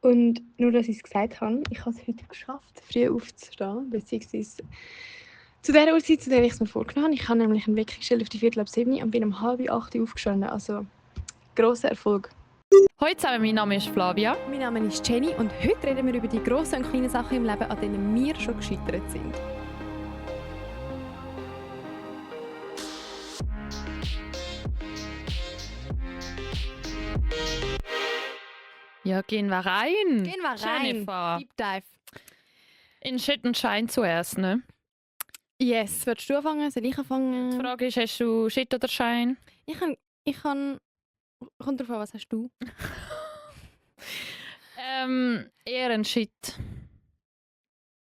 Und nur, dass ich es gesagt habe, ich habe es heute geschafft, früh aufzustehen, beziehungsweise zu der Uhrzeit, zu der ich es mir vorgenommen habe. Ich habe nämlich einen Wecker gestellt auf die 7:15 und bin um 7:30 aufgestanden. Also, grosser Erfolg. Hallo zusammen, mein Name ist Flavia. Mein Name ist Jenny und heute reden wir über die grossen und kleinen Sachen im Leben, an denen wir schon gescheitert sind. Ja, gehen wir rein. Gehen wir rein. Jennifer. Deep Dive. In Shit und Schein zuerst, ne? Yes, willst du anfangen? Soll ich anfangen? Die Frage ist, hast du Shit oder Schein? Ich kann... Kommt drauf an, was hast du? Eher ein Shit.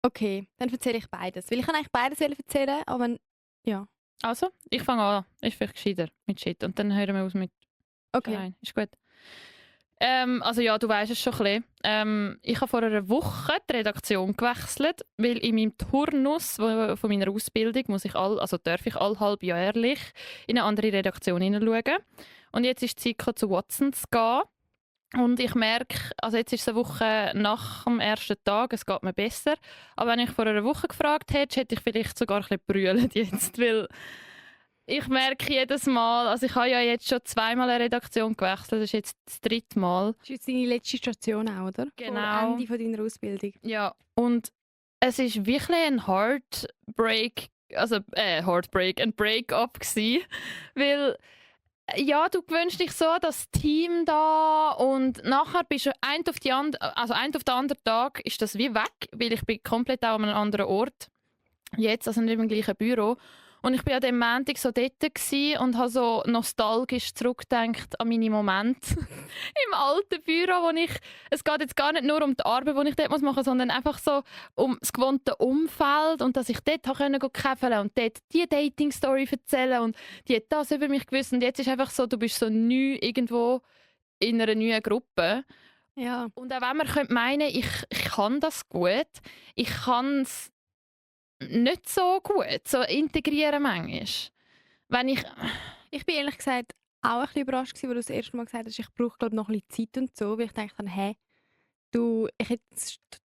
Okay, dann erzähle ich beides. Weil ich kann eigentlich beides erzählen, aber wenn... Ja. Also, ich fange an. Ist vielleicht gescheiter mit Shit. Und dann hören wir aus mit Okay. Schein. Ist gut. Also ja, du weißt es schon ein bisschen. Ich habe vor einer Woche die Redaktion gewechselt, weil in meinem Turnus von meiner Ausbildung darf ich halbjährlich in eine andere Redaktion hineinschauen. Und jetzt ist die Zeit, zu Watson zu gehen. Und ich merke, also jetzt ist es eine Woche nach dem ersten Tag, es geht mir besser. Aber wenn ich vor einer Woche gefragt hätte ich vielleicht sogar ein bisschen brüllt jetzt, weil ich merke jedes Mal, also ich habe ja jetzt schon zweimal eine Redaktion gewechselt, das ist jetzt das dritte Mal. Das ist jetzt deine letzte Station auch, oder? Genau. Vor Ende von deiner Ausbildung. Ja, und es ist wirklich ein Heartbreak, ein Break-up gewesen, weil ja, du gewöhnst dich so das Team da und nachher bist du ein auf den anderen Tag ist das wie weg, weil ich bin komplett auch an einem anderen Ort jetzt, also nicht im gleichen Büro. Und ich war an dem Montag so dort und habe so nostalgisch zurückgedacht an meine Momente im alten Büro, es geht jetzt gar nicht nur um die Arbeit, die ich dort machen muss, sondern einfach so um das gewohnte Umfeld und dass ich dort käfeln und dort die Dating-Story erzählen und die hat das über mich gewusst und jetzt ist einfach so, du bist so neu irgendwo in einer neuen Gruppe. Ja. Und auch wenn man meinen könnte, ich kann das gut, ich kann es nicht so gut, so integrieren manchmal. Wenn Ich bin ehrlich gesagt auch ein bisschen überrascht gewesen, als du das erste Mal gesagt hast, ich brauche glaube noch ein bisschen Zeit und so, weil ich dachte dann, ich hätte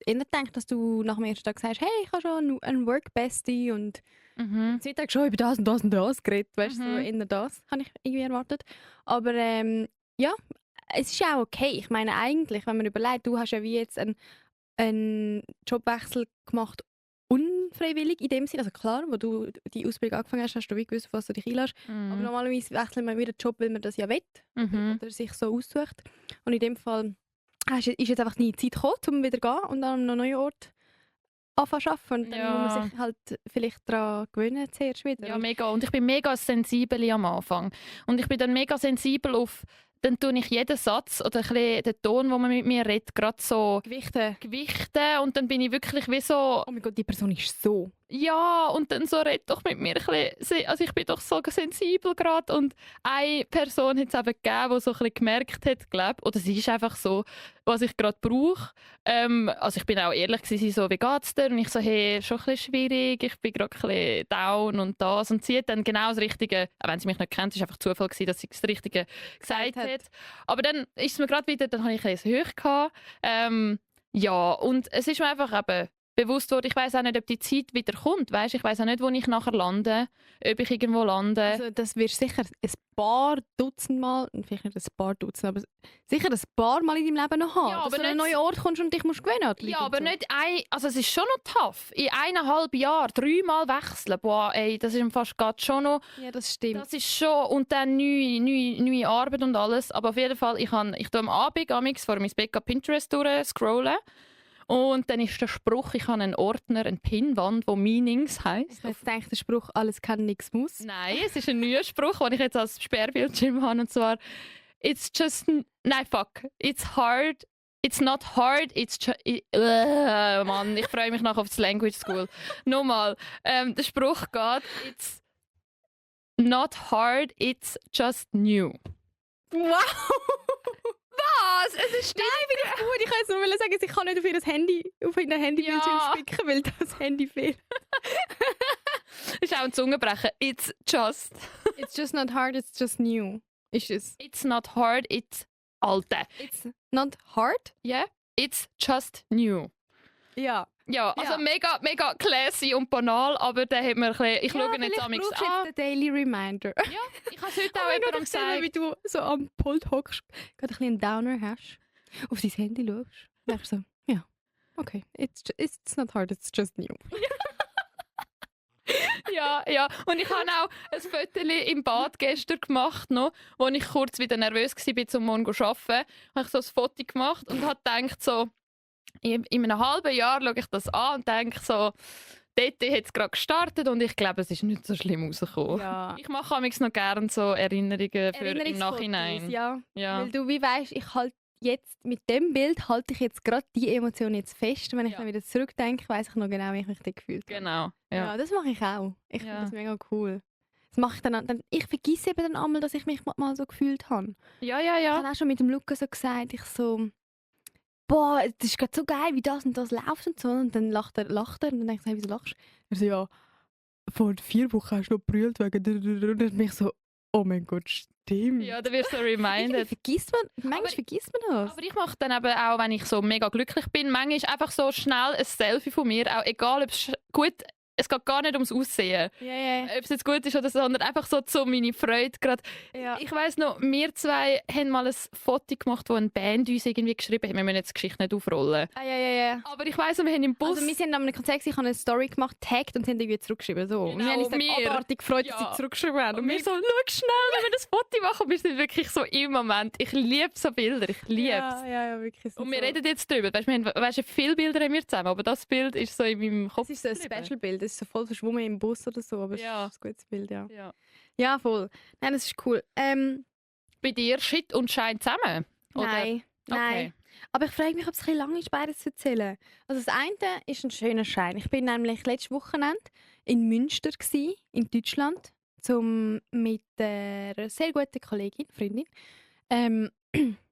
eher gedacht, dass du nach dem ersten Tag sagst, hey, ich habe schon einen Work-Bestie und sie hat schon über das und das und das geredet, weißt du, so eher das habe ich irgendwie erwartet. Aber ja, es ist ja auch okay. Ich meine eigentlich, wenn man überlegt, du hast ja wie jetzt einen Jobwechsel gemacht, unfreiwillig in dem Sinne. Also klar, wo du die Ausbildung angefangen hast, hast du wie gewusst, auf was du dich einlässt. Aber normalerweise wechselt man wieder den Job, weil man das ja will oder sich so aussucht. Und in dem Fall ist jetzt einfach nie Zeit gekommen, um wieder zu gehen und dann an einem neuen Ort anfangen zu arbeiten. Und dann muss man sich halt vielleicht daran gewöhnen, zuerst wieder. Ja, mega. Und ich bin mega sensibel am Anfang. Und ich bin dann mega sensibel auf, dann tue ich jeden Satz oder ein bisschen den Ton, den man mit mir redet, gerade so Gewichte. Und dann bin ich wirklich wie so... Oh mein Gott, die Person ist so. Ja, und dann so red doch mit mir ein bisschen, also ich bin doch so sensibel gerade und eine Person hat es eben gegeben, die so ein bisschen gemerkt hat, glaube oder sie ist einfach so, was ich gerade brauche. Also ich bin auch ehrlich gewesen, sie so, wie geht's dir? Und ich so, hey, schon ein bisschen schwierig, ich bin gerade ein bisschen down und das. Und sie hat dann genau das Richtige, auch wenn sie mich nicht kennt, es war einfach Zufall gewesen, dass sie das Richtige gesagt hat. Aber dann ist es mir gerade wieder, dann habe ich ein bisschen Höch gehabt. Ja, und es ist mir einfach eben bewusst wurde, ich weiß auch nicht, ob die Zeit wieder kommt. Weißt? Ich weiß auch nicht, wo ich nachher lande, ob ich irgendwo lande. Also das wirst du sicher ein paar Dutzend Mal, vielleicht nicht ein paar Dutzend, aber sicher ein paar Mal in deinem Leben noch haben. Ja, dass aber du an einen nicht- neuen Ort kommst und dich musst gewöhnen an die Ja, Leute aber und so. nicht also es ist schon noch tough. In 1,5 Jahren 3-mal wechseln. Boah, ey, das ist fast geht schon noch. Ja, das stimmt. Das ist schon, und dann neue Arbeit und alles. Aber auf jeden Fall, ich tue am Abend vor mein Bett Pinterest durchscrollen. Und dann ist der Spruch, ich habe einen Ordner, eine Pinwand, wo Meanings heisst. Jetzt denkt der Spruch, alles kann, nichts muss. Nein, es ist ein neuer Spruch, den ich jetzt als Sperrbildschirm habe. Und zwar, it's hard. It's not hard, it's just... Mann, ich freue mich noch auf das Language School. Nochmal, der Spruch geht, it's not hard, it's just new. Wow! Was? Es ist Nein, bin ich gut. Ich kann jetzt nur sagen, ich kann nicht auf ihren Handybildschirm Ja. spicken, weil das Handy fehlt. ist auch ein Zungenbrecher. It's It's just not hard, it's just new. Ist es? It's not hard, it's alte. It's not hard? Ja? Yeah? It's just new. Ja. Ja, also Ja. mega, mega classy und banal, aber der hat mir ein bisschen, ich schaue nicht amigs brauchst du an. jetzt den Daily Reminder. Ja, ich habe es heute auch jemandem gesagt. Wie du so am Pult hockst, gerade ein bisschen einen Downer hast, auf dein Handy schaust, und denkst so, ja, okay, it's not hard, it's just new. Ja, ja. Und ich habe auch ein Foto im Bad gestern gemacht, noch, wo ich kurz wieder nervös war, um morgen zu arbeiten. Habe ich so ein Foto gemacht und habe gedacht, so, in einem halben Jahr schaue ich das an und denke so, dort hat es gerade gestartet und ich glaube, es ist nicht so schlimm rausgekommen. Ja. Ich mache manchmal noch gerne so Erinnerungen für im Nachhinein. Ja. Ja. Weil du wie weißt, ich halt jetzt mit dem Bild halte ich jetzt gerade die Emotion jetzt fest. Und wenn ich Ja. dann wieder zurückdenke, weiß ich noch genau, wie ich mich da gefühlt habe. Genau. Ja, Ja. das mache ich auch. Ich Ja. finde das mega cool. Das mache ich dann ich vergesse eben dann einmal, dass ich mich mal so gefühlt habe. Ja, ja, Ich ja. habe auch schon mit dem Lukas so gesagt, ich so, boah, das ist gerade so geil, wie das und das läuft und so. Und dann lacht er und dann denke ich so, hey, wieso lachst du? Er so, ja, vor 4 Wochen hast du noch gebrüllt wegen und dann bin ich so, oh mein Gott, stimmt. Ja, da wirst du so Irgendwie reminded. manchmal vergisst man das. Aber ich mache dann eben auch, wenn ich so mega glücklich bin, manchmal einfach so schnell ein Selfie von mir, auch egal ob es gut, es geht gar nicht ums Aussehen, Ja, ja, ob es jetzt gut ist oder so, sondern einfach so zu meine Freude gerade. ja. Ich weiss noch, wir zwei haben mal ein Foto gemacht, wo eine Band uns irgendwie geschrieben hat. Wir müssen jetzt die Geschichte nicht aufrollen. Ah, ja. Aber ich weiss noch, wir haben im Bus... Also wir sind an einem Konzert, ich habe eine Story gemacht, tagged und haben irgendwie zurückgeschrieben. So. Und wir haben uns dann wir. abartig gefreut, Ja. dass sie zurückgeschrieben haben. und wir so, schau schnell, wenn wir das Foto machen. Wir sind wirklich so im Moment. Ich liebe so Bilder, ich liebe es. ja, wirklich. Und wir reden jetzt drüber. Weißt, viele Bilder haben wir zusammen, aber das Bild ist so in meinem Kopf. Es ist so ein geblieben. Special-Bild, es ist so voll verschwommen im Bus oder so, aber es Ja. ist ein gutes Bild, ja. Ja. Ja, voll. Nein, das ist cool. Bei dir Shit und Schein zusammen? Oder? Nein. Okay. Aber ich frage mich, ob es ein bisschen lang ist, beides zu erzählen. Also das eine ist ein schöner Schein. Ich bin nämlich letztes Wochenende in Münster gsi, in Deutschland, mit einer sehr guten Kollegin, Freundin,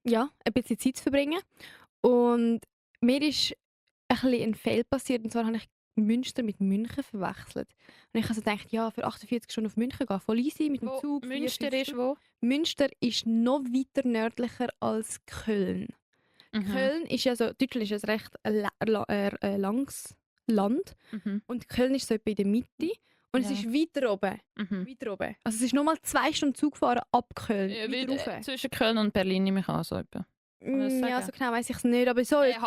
ja, ein bisschen Zeit zu verbringen. Und mir ist ein bisschen ein Fehler passiert, und zwar habe ich Münster mit München verwechselt. Und ich habe so gedacht, ja, für 48 Stunden auf München gehen, voll easy, mit dem Wo Zug. Münster 4-5 ist Stunden. wo? Münster ist noch weiter nördlicher als Köln. Mhm. Köln ist ja so, Deutschland ist ein recht langes Land Mhm. und Köln ist so etwa in der Mitte und es Ja. ist weiter oben. Mhm. Weiter oben. Also es ist nochmal 2 Stunden Zug fahren ab Köln. Ja, weiter rauf. zwischen Köln und Berlin nehme ich an, so etwa. man das Ja, sagen? so genau weiß ich es nicht, aber so etwa.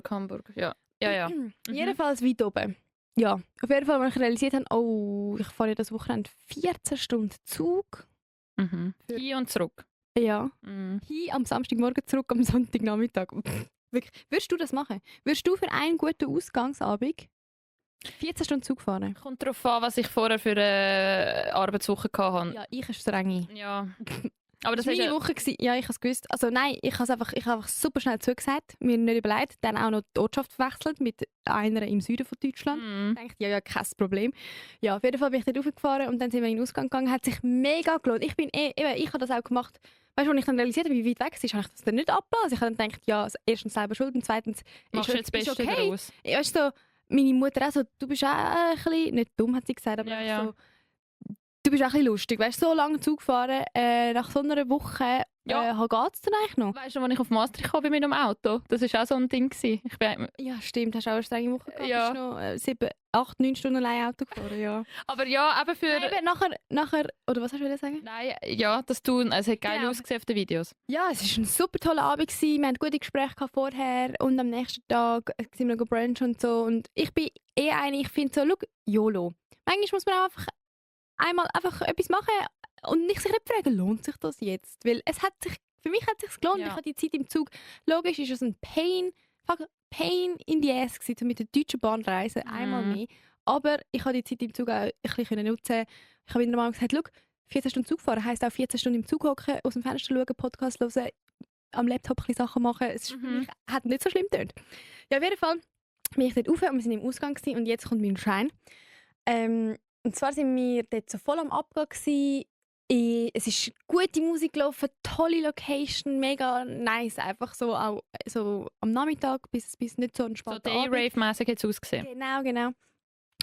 Hamburg, ja. Ja, ja. Jedenfalls weit oben. Ja, auf jeden Fall, als ich realisiert habe, oh, ich fahre ja das Wochenende 14 Stunden Zug. Mhm. Für- Hin und zurück. Ja. Mhm. Hin am Samstagmorgen, zurück am Sonntagnachmittag. Wirklich. Würdest du das machen? Würdest du für einen guten Ausgangsabend 14 Stunden Zug fahren? Kommt darauf an, was ich vorher für eine Arbeitswoche hatte. Ja, ich ist streng. Ja. Aber das Das war ist meine ja... Woche. Ja, ich habe es gewusst. Also nein, ich habe einfach super schnell zugesagt, mir nicht überlegt, dann auch noch die Ortschaft verwechselt mit einer im Süden von Deutschland. Mhm. Ich dachte, ja, kein Problem. Ja, auf jeden Fall bin ich dort raufgefahren und dann sind wir in den Ausgang gegangen. Hat sich mega gelohnt. Ich habe das auch gemacht. Weißt du, als ich dann realisiert habe, wie weit weg es ist, habe ich das dann nicht abgelassen. Ich habe dann gedacht, ja, also erstens selber schuld und zweitens Machst du jetzt das Beste okay. daraus? Weißt du, so, meine Mutter auch so, du bist auch ein bisschen, nicht dumm hat sie gesagt, aber Ja, einfach ja. so, du bist auch ein bisschen lustig. Weißt du, so lange Zug fahren, nach so einer Woche, Ja. geht es dann eigentlich noch? Weißt du, als ich auf Maastricht gekommen bin mit dem Auto? Das war auch so ein Ding. Ich bin... Ja, stimmt, hast auch eine strenge Woche gehabt. Ja. Bist noch 7, 8, 9 Stunden allein Auto gefahren, ja. Aber ja, eben für... Nein, eben nachher, oder was hast du sagen? Nein, ja, das tun. Es hat geil Genau. ausgesehen auf den Videos. Ja, es war ein super toller Abend. Wir hatten gute Gespräche vorher und am nächsten Tag sind wir noch brunchen und so. Und ich bin ich finde so, schau, YOLO. Manchmal muss man auch einfach etwas machen und sich nicht fragen, lohnt sich das jetzt? Weil für mich hat es sich gelohnt. Ja. Ich habe die Zeit im Zug. Logisch ist es ein Pain in the ass gewesen, um mit der Deutschen Bahn zu reisen, einmal mehr. Aber ich habe die Zeit im Zug auch ein bisschen nutzen. Ich habe wieder mal gesagt, schau, 14 Stunden Zug fahren heisst auch 14 Stunden im Zug hocken, aus dem Fenster schauen, Podcast hören, am Laptop ein bisschen Sachen machen. Es ist für mich hat nicht so schlimm getönt. Ja, auf jeden Fall bin ich dort rauf und wir sind im Ausgang gewesen, und jetzt kommt mein Schein. Und zwar sind wir dort so voll am Abgehen gewesen. Es ist gute Musik gelaufen, tolle Location, mega nice. Einfach so auch so am Nachmittag bis nicht so So entspannt. Abend. Day-Rave-mässig hat es ausgesehen. Genau.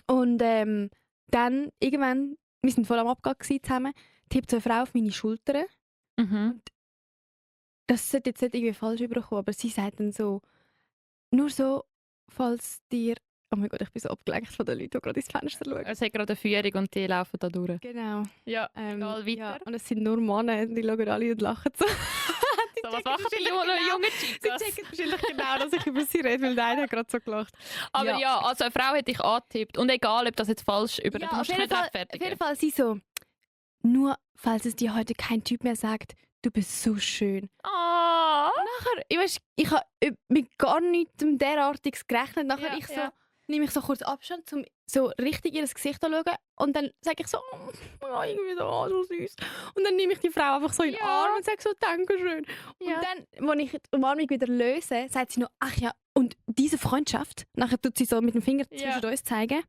Und dann irgendwann, wir sind voll am Abgehen gewesen zusammen, tippt so eine Frau auf meine Schulter. Mhm. Das sollte jetzt nicht irgendwie falsch überkommen, aber sie sagt dann so, nur so, falls dir... Oh mein Gott, ich bin so abgelenkt von den Leuten, die gerade ins Fenster schauen. Es hat gerade eine Führung und die laufen da durch. Genau. Ja, egal, weiter. Ja, und es sind nur Männer, die schauen alle und lachen so. So, was machen die jungen Sie Chicas? checken wahrscheinlich genau, dass ich über sie rede, weil der eine hat gerade so gelacht. Aber ja, also eine Frau hätte ich angetippt. Und egal, ob das jetzt falsch über Ja, du musst auf jeden nicht Fall, auf rechtfertigen. jeden Fall sie so, nur falls es dir heute kein Typ mehr sagt, du bist so schön. Ah. Nachher, ich habe mit gar nichts derartiges gerechnet. Nachher Ja, ich so, ja. nehme ich so kurz Abstand, um so richtig in das Gesicht anzuschauen. Und dann sage ich so, oh, ja, irgendwie so süß. Und dann nehme ich die Frau einfach so in den Ja. Arm und sage so, Dankeschön. Ja. Und dann, als ich die Umarmung wieder löse, sagt sie noch, ach ja, und diese Freundschaft, nachher tut sie so mit dem Finger Ja. zwischen uns zeigen,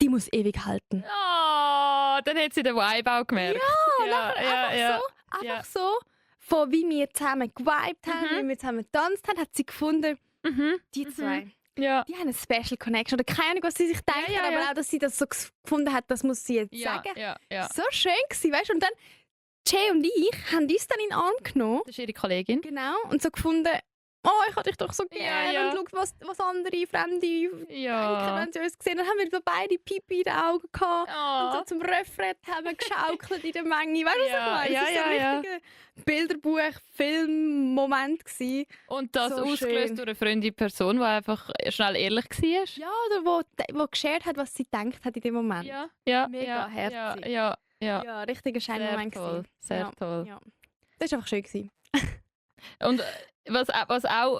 die muss ewig halten. Ah, dann hat sie den Vibe auch gemerkt. Ja, Einfach so, von wie wir zusammen gewiped haben, wie wir zusammen getanzt haben, hat sie gefunden, Mhm. die zwei, Ja. die haben eine Special Connection. Oder keine Ahnung, was sie sich denkt, ja, aber ja. auch, dass sie das so gefunden hat, das muss sie jetzt Ja, sagen. ja. So schön gewesen, weißt du? Und dann, Jay und ich haben uns dann in den Arm genommen, Das ist ihre Kollegin. genau, und so gefunden, oh, ich hatte dich doch so Ja, gerne. ja. Und schau, was andere Fremde denken, Ja. wenn sie uns gesehen haben. Dann haben wir so beide Pipi in den Augen gehabt. Und so Oh. zum Refrain haben wir geschaukelt in der Menge. Weißt du, was ich Ja, meine? ja, Es war so ein ja. richtiger Bilderbuch-Film-Moment gewesen. Und das So ausgelöst schön. durch eine freundliche Person, die einfach schnell ehrlich war. Ja, oder wo geshared hat, was sie gedacht hat in dem Moment. Ja, Mega ja, herzig. Ja. Ja, richtiger Sehr Scheinmoment toll, gewesen. sehr Ja, toll. Ja. Das war einfach schön gewesen. Und was auch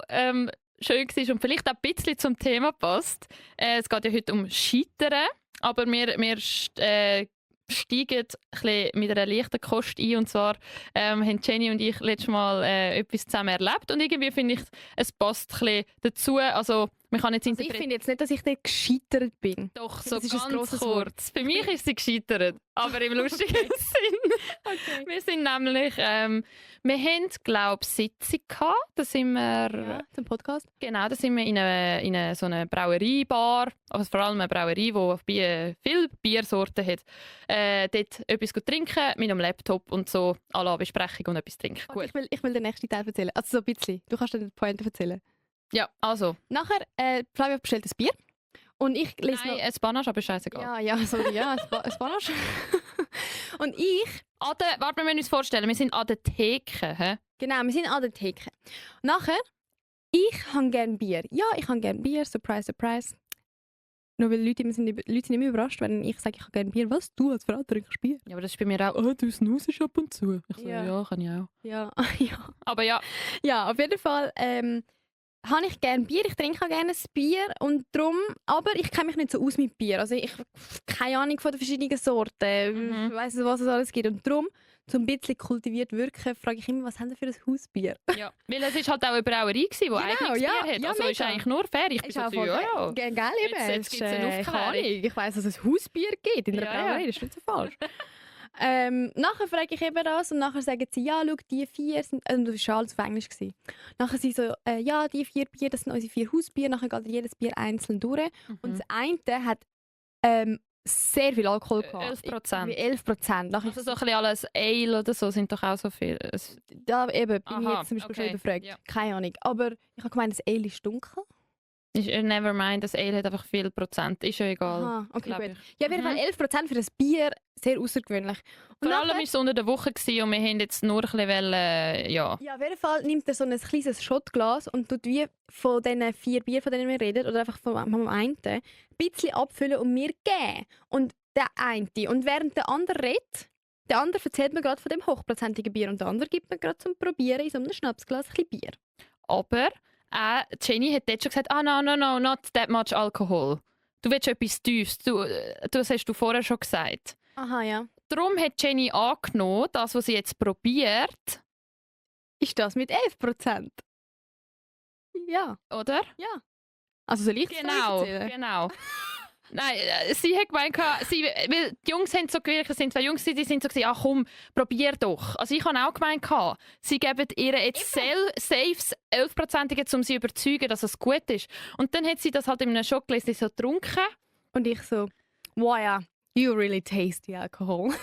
schön war und vielleicht auch ein bisschen zum Thema passt, es geht ja heute um Scheitern, aber wir steigen ein bisschen mit einer leichten Kost ein. Und zwar haben Jenny und ich letztes Mal etwas zusammen erlebt und irgendwie finde ich, es passt ein bisschen dazu. Also man kann jetzt Also ich finde jetzt nicht, dass ich dort gescheitert bin. doch so das ist ein ganz grosses kurz. Für mich ist sie gescheitert, aber im lustigen Sinn. Okay. Wir sind nämlich, wir haben, glaube ich, Sitzung gehabt. Da sind wir, Ja, zum Podcast. genau, da sind wir in eine so eine Braueriebar, also vor allem eine Brauerie, die viele Biersorten hat. Dort etwas gut trinken mit einem Laptop und so à la Besprechung und etwas trinken. Okay, Gut. ich will den nächsten Teil erzählen. Also so ein bisschen. Du kannst dir die Pointe erzählen. Ja, also. Nachher, Flavia bestellt ein Bier. Und ich lese Nein, noch... ein Panache, aber scheißegal. Ja, sorry, ja, ein Panache. Und ich... Warte, wir müssen uns vorstellen, wir sind an der Theke. Hä? Genau, wir sind an der Theke. Nachher, ich habe gerne Bier. Ja, ich habe gerne Bier, surprise, surprise. Nur weil Leute sind immer überrascht, wenn ich sage, ich habe gerne Bier. Was, du als Frau trinkst Bier? Ja, aber das ist bei mir auch, oh, du snusest ab und zu. Ich so, Ja. ja, kann ich auch. Ja, ja. Aber ja, Ja, auf jeden Fall habe ich gerne Bier. Ich trinke auch gerne ein Bier. Und drum, aber ich kenne mich nicht so aus mit Bier. Also ich habe keine Ahnung von den verschiedenen Sorten. Mhm. Ich weiss nicht, was es alles gibt. Und darum, um ein bisschen kultiviert wirken, frage ich immer, was haben Sie für ein Hausbier? ja. Weil es ist halt auch eine Brauerie gewesen, die eigenes ja, Bier hat. ja, also ist mega. eigentlich nur fair. Ich bin Ist so, auch voll ja, ja. Geil, eben. Jetzt gibt's eine Ich habe Aufklärung. Ahnung. Ich weiss, dass es ein Hausbier gibt in der Ja, Brauerei. ja. Das ist nicht so falsch. Nachher frage ich eben das und nachher sagen sie, ja, schau, die 4 sind, das war alles auf Englisch. Nachher sie so, ja, die 4 Bier, das sind unsere 4 Hausbier. Nachher geht jedes Bier einzeln durch. Und das eine hat sehr viel Alkohol gehabt. 11%. Irgendwie 11%. Nachher Also so ein bisschen alles Ale oder so sind doch auch so viel. da eben, bin ich Aha, jetzt zum Beispiel okay, schon überfragt. ja. Keine Ahnung. Aber ich habe gemeint, das Ale ist dunkel. Never mind, das Ale hat einfach viel Prozent. Ist ja egal. Aha, okay, glaub gut. ich. Ja, auf jeden Fall 11% für das Bier, sehr außergewöhnlich. Und Vor allem nachher- war es unter der Woche gewesen und wir haben jetzt nur ein bisschen ja. Ja, auf jeden Fall nimmt er so ein kleines Shotglas und tut wie von diesen 4 Bier, von denen wir reden, oder einfach vom einen, ein bisschen abfüllen und mir geben. Und der eine. Und während der andere redet, der andere erzählt mir gerade von dem hochprozentigen Bier und der andere gibt mir gerade zum Probieren in so einem Schnapsglas ein bisschen Bier. Aber Jenny hat dort schon gesagt, no, not that much alcohol. Du willst etwas Tiefes. Das hast du vorher schon gesagt. Aha, ja. Darum hat Jenny angenommen, das, was sie jetzt probiert, Ist das mit 11%? Ja. oder? Also soll ich das Genau, erzählen? genau. Nein, sie hat gemeint, weil die Jungs haben so gewirkt, es sind 2 Jungs, die sind so gesagt, ach komm, probier doch. Also ich habe auch gemeint, sie geben ihr jetzt safe 11%, um sie zu überzeugen, dass es gut ist. Und dann hat sie das halt in einem Schockgläschen so getrunken. Und ich so, wow, ja, you really taste the alcohol. Und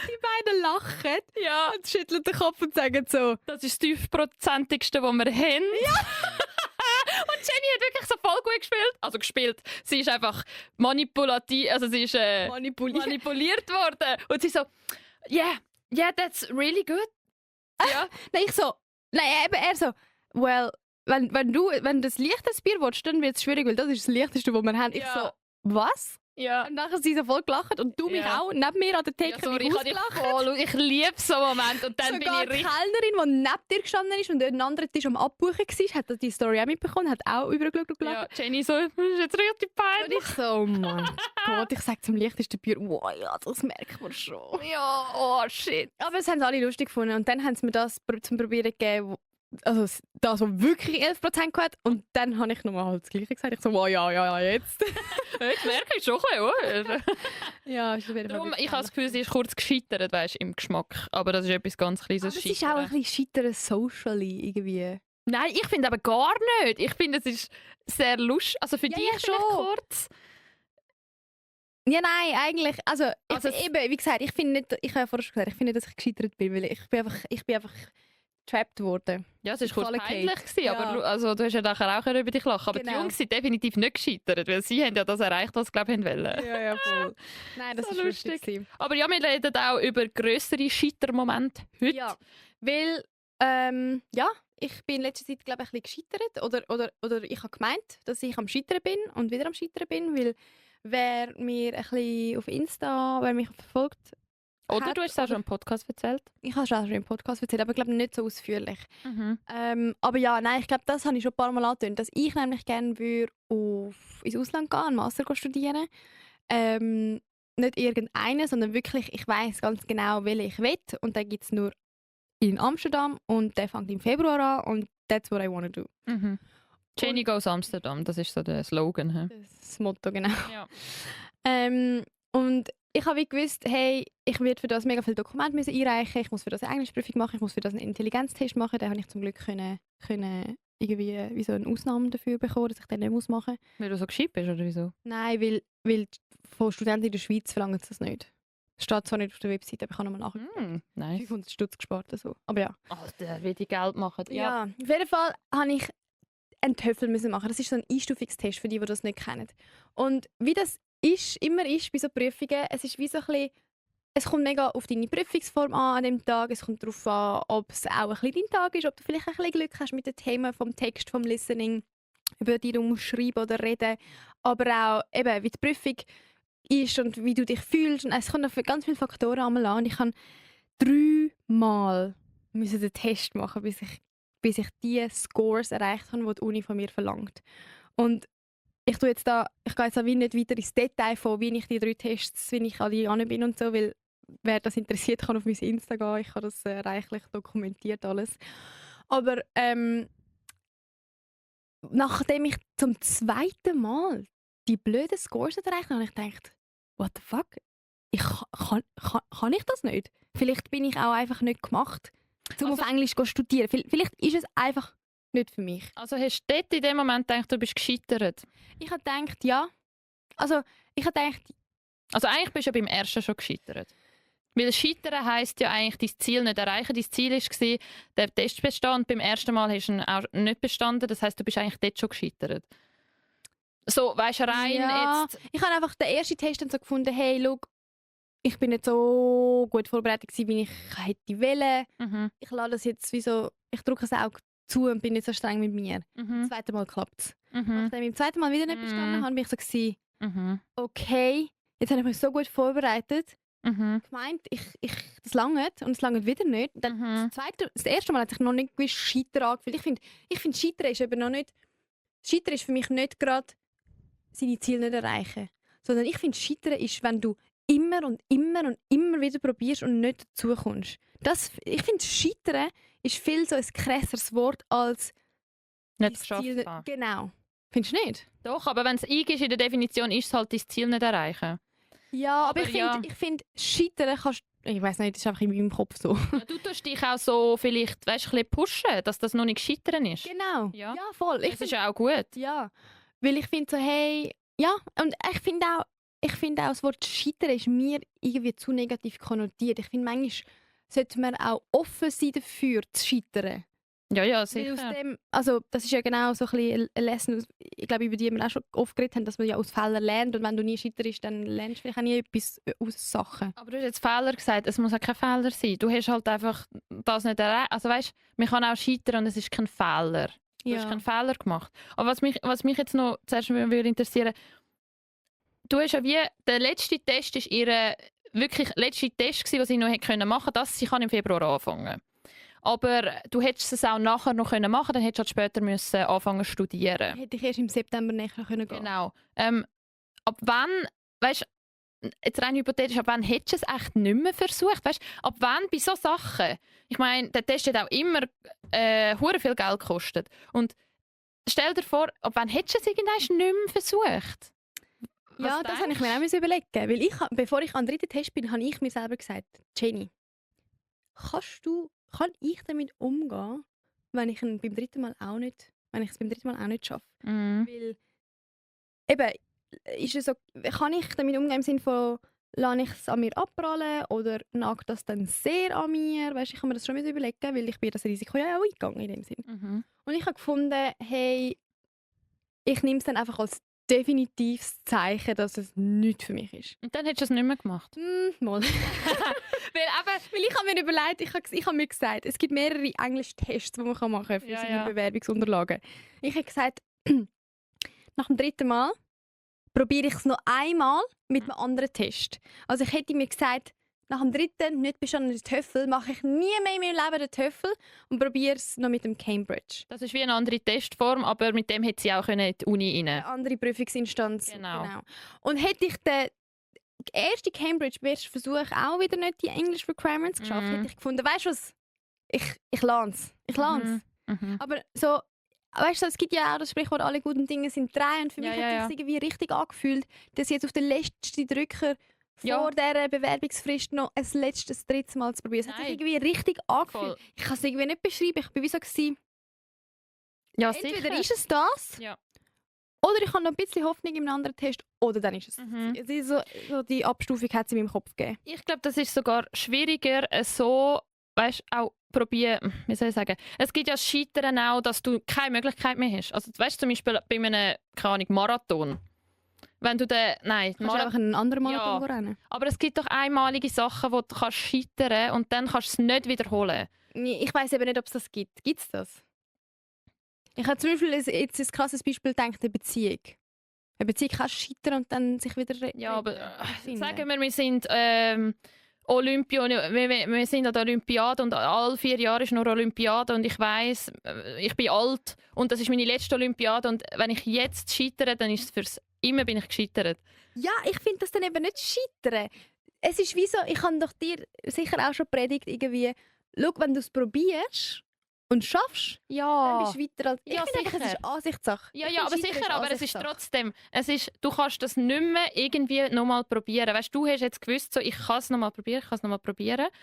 die beiden lachen Ja. und schütteln den Kopf und sagen so, Das ist das 5%igste, das wir haben. Jenny hat wirklich so voll gut gespielt. Also gespielt. Sie ist einfach manipulativ, also sie ist manipuliert worden. Und sie so, yeah, that's really good. Ja. Nein, eben er so, well, wenn du das leichtes Bier willst, dann wird es schwierig, weil das ist das leichteste, was wir haben. Ich Ja. so, was? Ja. Und nachher sind sie voll gelacht und du mich Ja. auch, neben mir an der Theke Sorry, mich ich, ausgelacht. ich liebe so einen Moment. Und dann Sogar bin die ich richtig... Kellnerin, die neben dir gestanden ist und an einem anderen Tisch am Abbuchen war, hat die Story auch mitbekommen, hat auch übergeschaut und Ja, gelacht. Jenny so, das ist jetzt richtig Und peinlich. ich so, oh mein Gott, ich sage zum leichtesten Bier, wow, ja, das merkt man schon. Ja, oh shit. Aber es haben sie alle lustig gefunden und dann haben sie mir das zum Probieren gegeben, also das, was wirklich 11% hat. Und dann habe ich nochmal halt das Gleiche gesagt. Ich so, oh, ja, jetzt. Jetzt merke ich schon ein bisschen, oder? Ja, ist auf jeden Fall Darum, wirklich ich habe das Gefühl, sie ist kurz gescheitert, weißt, im Geschmack. Aber das ist etwas ganz Kleines. aber es ist auch ein bisschen scheitern socially irgendwie. Nein, ich finde aber gar nicht. Ich finde, es ist sehr lustig. Also für Ja, dich ja, vielleicht schon. kurz. Ja, nein, eigentlich, also Also eben, wie gesagt, ich finde nicht, ich habe ja vorher schon gesagt, ich finde nicht, dass ich gescheitert bin, weil ich bin einfach trapped worden. Ja, es war kurz Voll peinlich, okay. gewesen, Ja. aber also, du hast ja nachher auch über dich lachen. Aber die Genau. Jungs sind definitiv nicht gescheitert, weil sie haben ja das erreicht, was sie, glaube ich, wollen. Ja, voll. Nein, das So ist lustig. lustig. gewesen. Aber ja, wir reden auch über grössere Scheitermomente heute. Ja, weil, ja, ich bin in letzter Zeit, glaube ich, ein bisschen gescheitert. Oder ich habe gemeint, dass ich am Scheitern bin und wieder am Scheitern bin, weil wer mir ein bisschen auf Insta, wer mich verfolgt, Oder du hast es auch schon im Podcast erzählt. ich habe es auch schon im Podcast erzählt, aber ich glaube nicht so ausführlich. Mhm. Aber ja, nein, ich glaube, das habe ich schon ein paar Mal angetönt, dass ich nämlich gerne würde ins Ausland gehen, einen Master studieren. Nicht irgendeinen, sondern wirklich, ich weiß ganz genau, welchen ich will. Und den gibt es nur in Amsterdam und der fängt im Februar an und that's what I want to do. Mhm. Jenny goes Amsterdam, das ist so der Slogan. He? Das ist das Motto, genau. Ja. Und ich habe wie gewusst, hey, ich werde für das mega viele Dokumente müssen einreichen, ich muss für das eine Englischprüfung machen, ich muss für das einen Intelligenztest machen. Den habe ich zum Glück können irgendwie wie so eine Ausnahme dafür bekommen, dass ich den nicht machen muss. Weil du so gescheit bist, oder wieso? Nein, weil von Studenten in der Schweiz verlangen sie das nicht. Das steht zwar nicht auf der Webseite, aber ich habe nochmal nachgeschaut. Nice. 500 Stutz gespart. Also. Aber ja. Alter, wie die Geld machen. Ja. Auf jeden Fall habe ich einen TOEFL müssen machen. Das ist so ein Einstufungstest für die das nicht kennen. Und wie das immer ist bei so Prüfungen, es ist wie so ein bisschen, es kommt mega auf deine Prüfungsform an dem Tag. Es kommt darauf an, ob es auch ein bisschen dein Tag ist, ob du vielleicht ein bisschen Glück hast mit den Themen vom Text, vom Listening, über die du musst schreiben oder reden. Aber auch eben, wie die Prüfung ist und wie du dich fühlst. Und es kommt auf ganz viele Faktoren einmal an. Und ich habe 3 Mal den Test machen, bis ich die Scores erreicht habe, die die Uni von mir verlangt. Und ich gehe jetzt auch wie nicht weiter ins Detail von, wie ich die 3 Tests, wie ich alle an bin und so, weil wer das interessiert, kann auf mein Insta gehen. Ich habe das reichlich dokumentiert alles. Aber nachdem ich zum 2. Mal die blöden Scores erreicht habe, habe ich gedacht, what the fuck? Kann ich das nicht? Vielleicht bin ich auch einfach nicht gemacht, um Also- auf Englisch zu studieren. Vielleicht ist es einfach nicht für mich. Also hast du dort in dem Moment gedacht, du bist gescheitert? Ich habe gedacht, ja. Also, ich habe gedacht, Also eigentlich bist du ja beim ersten schon gescheitert. Weil Scheitern heisst ja eigentlich, dein Ziel nicht erreichen. Dein Ziel war, den Test bestehen. Und beim ersten Mal hast du ihn auch nicht bestanden. Das heisst, du bist eigentlich dort schon gescheitert. So, weißt du, rein ja, jetzt... ich habe einfach den ersten Test dann so gefunden, hey, schau, ich bin nicht so gut vorbereitet gewesen, wie ich hätte wollen. Mhm, Ich lasse das jetzt wie so, ich drücke das Auge zu und bin nicht so streng mit mir. mhm, Das 2. Mal klappt es. Als mhm, ich dann beim 2. Mal wieder nicht bestanden habe, bin ich so gewesen, mhm, okay, jetzt habe ich mich so gut vorbereitet, mhm, gemeint, das langt und es langt wieder nicht. Dann mhm. das erste Mal hat sich noch nicht gewiss Scheitern angefühlt. Ich finde Scheitern ist eben noch nicht, Scheitern ist für mich nicht gerade seine Ziele nicht erreichen, sondern ich finde Scheitern ist, wenn du immer und immer und immer wieder probierst und nicht dazu kommst. Ich finde Scheitern ist viel so ein krasseres Wort als Nicht dein geschafft Ziel haben. Genau. Findest du nicht? Doch, aber wenn es eingehst in der Definition, ist es halt dein Ziel nicht erreichen. Ja, aber Aber ja. ich finde Scheitern kannst ich weiß nicht, das ist einfach in meinem Kopf so. Ja, du tust dich auch so vielleicht, weißt, ein bisschen pushen, dass das noch nicht scheitern ist. Genau. Ja. Ja, voll. Das ist ja auch gut. Ja, weil ich finde so, hey, ja, und ich finde auch, das Wort Scheitern ist mir irgendwie zu negativ konnotiert. Ich finde, manchmal sollte man auch offen sein dafür, zu scheitern. Ja, Weil sicher. aus dem, also das ist ja genau so ein bisschen eine Lesson, ich glaube, über die wir auch schon oft geredet haben, dass man ja aus Fehlern lernt und wenn du nie scheiterst, dann lernst du vielleicht auch nie etwas aus Sachen. Aber du hast jetzt Fehler gesagt, es muss auch kein Fehler sein. Du hast halt einfach das nicht erreicht. Also weißt, man kann auch scheitern und es ist kein Fehler. Du hast keinen Fehler gemacht. Aber was mich jetzt noch zuerst würde interessieren, du hast ja wie, der letzte Test ist ihr wirklich letzte Test gewesen, was sie noch hätte machen können, dass sie kann im Februar anfangen. Aber du hättest es auch nachher noch machen können, dann hättest du halt später müssen anfangen zu studieren. Hätte ich erst im September näher können gehen. Genau. Ab wann, weißt jetzt rein hypothetisch, ab wann hättest du es echt nicht mehr versucht? Weißt, ab wann bei so Sachen? Ich meine, der Test hat auch immer hure viel Geld gekostet. Und stell dir vor, ab wann hättest du es irgendwann nicht mehr versucht? Ja, das habe ich mir auch überlegen. Weil bevor ich an den dritten Test bin, habe ich mir selber gesagt, Jenny, kann ich damit umgehen, wenn ich es beim dritten Mal auch nicht schaffe? Mhm. Weil eben, ist es so, kann ich damit umgehen im Sinne von, lasse ich es an mir abprallen oder nagt das dann sehr an mir? Weißt, ich kann mir das schon überlegen, weil ich bin das Risiko ja auch eingegangen in dem Sinn. Mhm. Und ich habe gefunden, hey, ich nehme es dann einfach als definitives Zeichen, dass es nichts für mich ist. Und dann hättest du es nicht mehr gemacht. Mal. Weil ich habe mir überlegt, ich habe mir gesagt, es gibt mehrere Englisch-Tests, die man machen kann für Ja, seine ja. Bewerbungsunterlagen. Ich habe gesagt, nach dem dritten Mal probiere ich es noch einmal mit einem anderen Test. Also ich hätte mir gesagt, nach dem dritten nicht bestandenen TOEFL mache ich nie mehr in meinem Leben den TOEFL und probiere es noch mit dem Cambridge. Das ist wie eine andere Testform, aber mit dem hätte sie auch in die Uni rein. Eine andere Prüfungsinstanz. Genau. Und hätte ich den ersten Cambridge beim ersten Versuch auch wieder nicht die English Requirements geschafft, hätte ich gefunden, weißt du was, ich lerne es. Mhm. Aber so, weißt du, es gibt ja auch das Sprichwort, alle guten Dinge sind drei und für mich hat sich irgendwie richtig angefühlt, dass jetzt auf den letzten Drücker vor dieser Bewerbungsfrist noch ein drittes Mal zu probieren. Es hat sich irgendwie richtig angefühlt. Voll. Ich kann es irgendwie nicht beschreiben. Ich war wie so, Ja, entweder sicher. ist es das, Ja. oder ich habe noch ein bisschen Hoffnung in einem anderen Test, oder dann ist es. Es ist so die Abstufung hat sie in meinem Kopf gegeben. Ich glaube, das ist sogar schwieriger, so, weißt, auch probieren, wie soll ich sagen, es gibt ja das Scheitern auch, dass du keine Möglichkeit mehr hast. Also weißt, zum Beispiel bei einem, keine Ahnung, Marathon. Wenn du Kannst du einfach einen anderen Marathon Ja. rennen? Aber es gibt doch einmalige Sachen, wo du kannst scheitern und dann kannst du es nicht wiederholen. Nee, ich weiss eben nicht, ob es das gibt. Gibt es das? Ich habe zum Beispiel jetzt ein krasses Beispiel gedacht, eine Beziehung. Eine Beziehung kannst du scheitern und dann sich wieder Ja, aber finden. sagen wir sind wir sind an der Olympiade und alle 4 Jahre ist noch Olympiade und ich weiss, ich bin alt und das ist meine letzte Olympiade und wenn ich jetzt scheitere, dann ist es fürs immer bin ich gescheitert. Ja, ich finde das dann eben nicht scheitern. Es ist wie so, ich habe doch dir sicher auch schon predigt, irgendwie, schau, wenn du es probierst und schaffst, dann Ja. bist du weiter als... Ja, ich finde, sicher. es ist Ansichtssache. Ja, Ich ja, finde, aber Scheitern sicher, aber es ist Ansichtssache. trotzdem, du kannst das nicht mehr irgendwie nochmal probieren. Weißt, du hast jetzt gewusst, so, ich kann es nochmal probieren,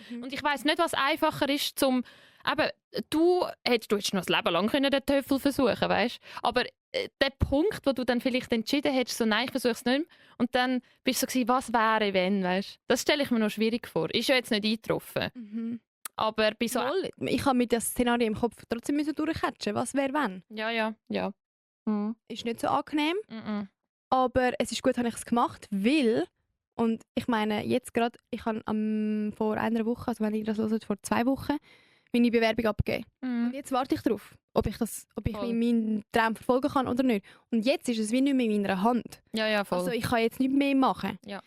Mhm. Und ich weiss nicht, was einfacher ist, zum, eben, du hättest noch ein Leben lang können den TOEFL versuchen, weißt? Aber der Punkt, wo du dann vielleicht entschieden hättest, so, nein, ich versuche es nicht mehr, und dann bist du so gewesen, was wäre, wenn, weißt? Das stelle ich mir noch schwierig vor. Ist ja jetzt nicht eingetroffen. Mhm. Aber bei so... Voll. Ich habe mit das Szenario im Kopf trotzdem durchcatchen. Was wäre wenn? Ja. Mhm. Ist nicht so angenehm, Mhm. aber es ist gut, habe ich es gemacht, weil, und ich meine, jetzt gerade, ich habe vor einer Woche, also wenn ihr das hört, vor 2 Wochen, meine Bewerbung abgegeben. Und Mhm. jetzt warte ich darauf, ob ich Voll. meinen Traum verfolgen kann oder nicht. Und jetzt ist es wie nicht mehr in meiner Hand. Ja, voll. Also ich kann jetzt nicht mehr machen. Ja.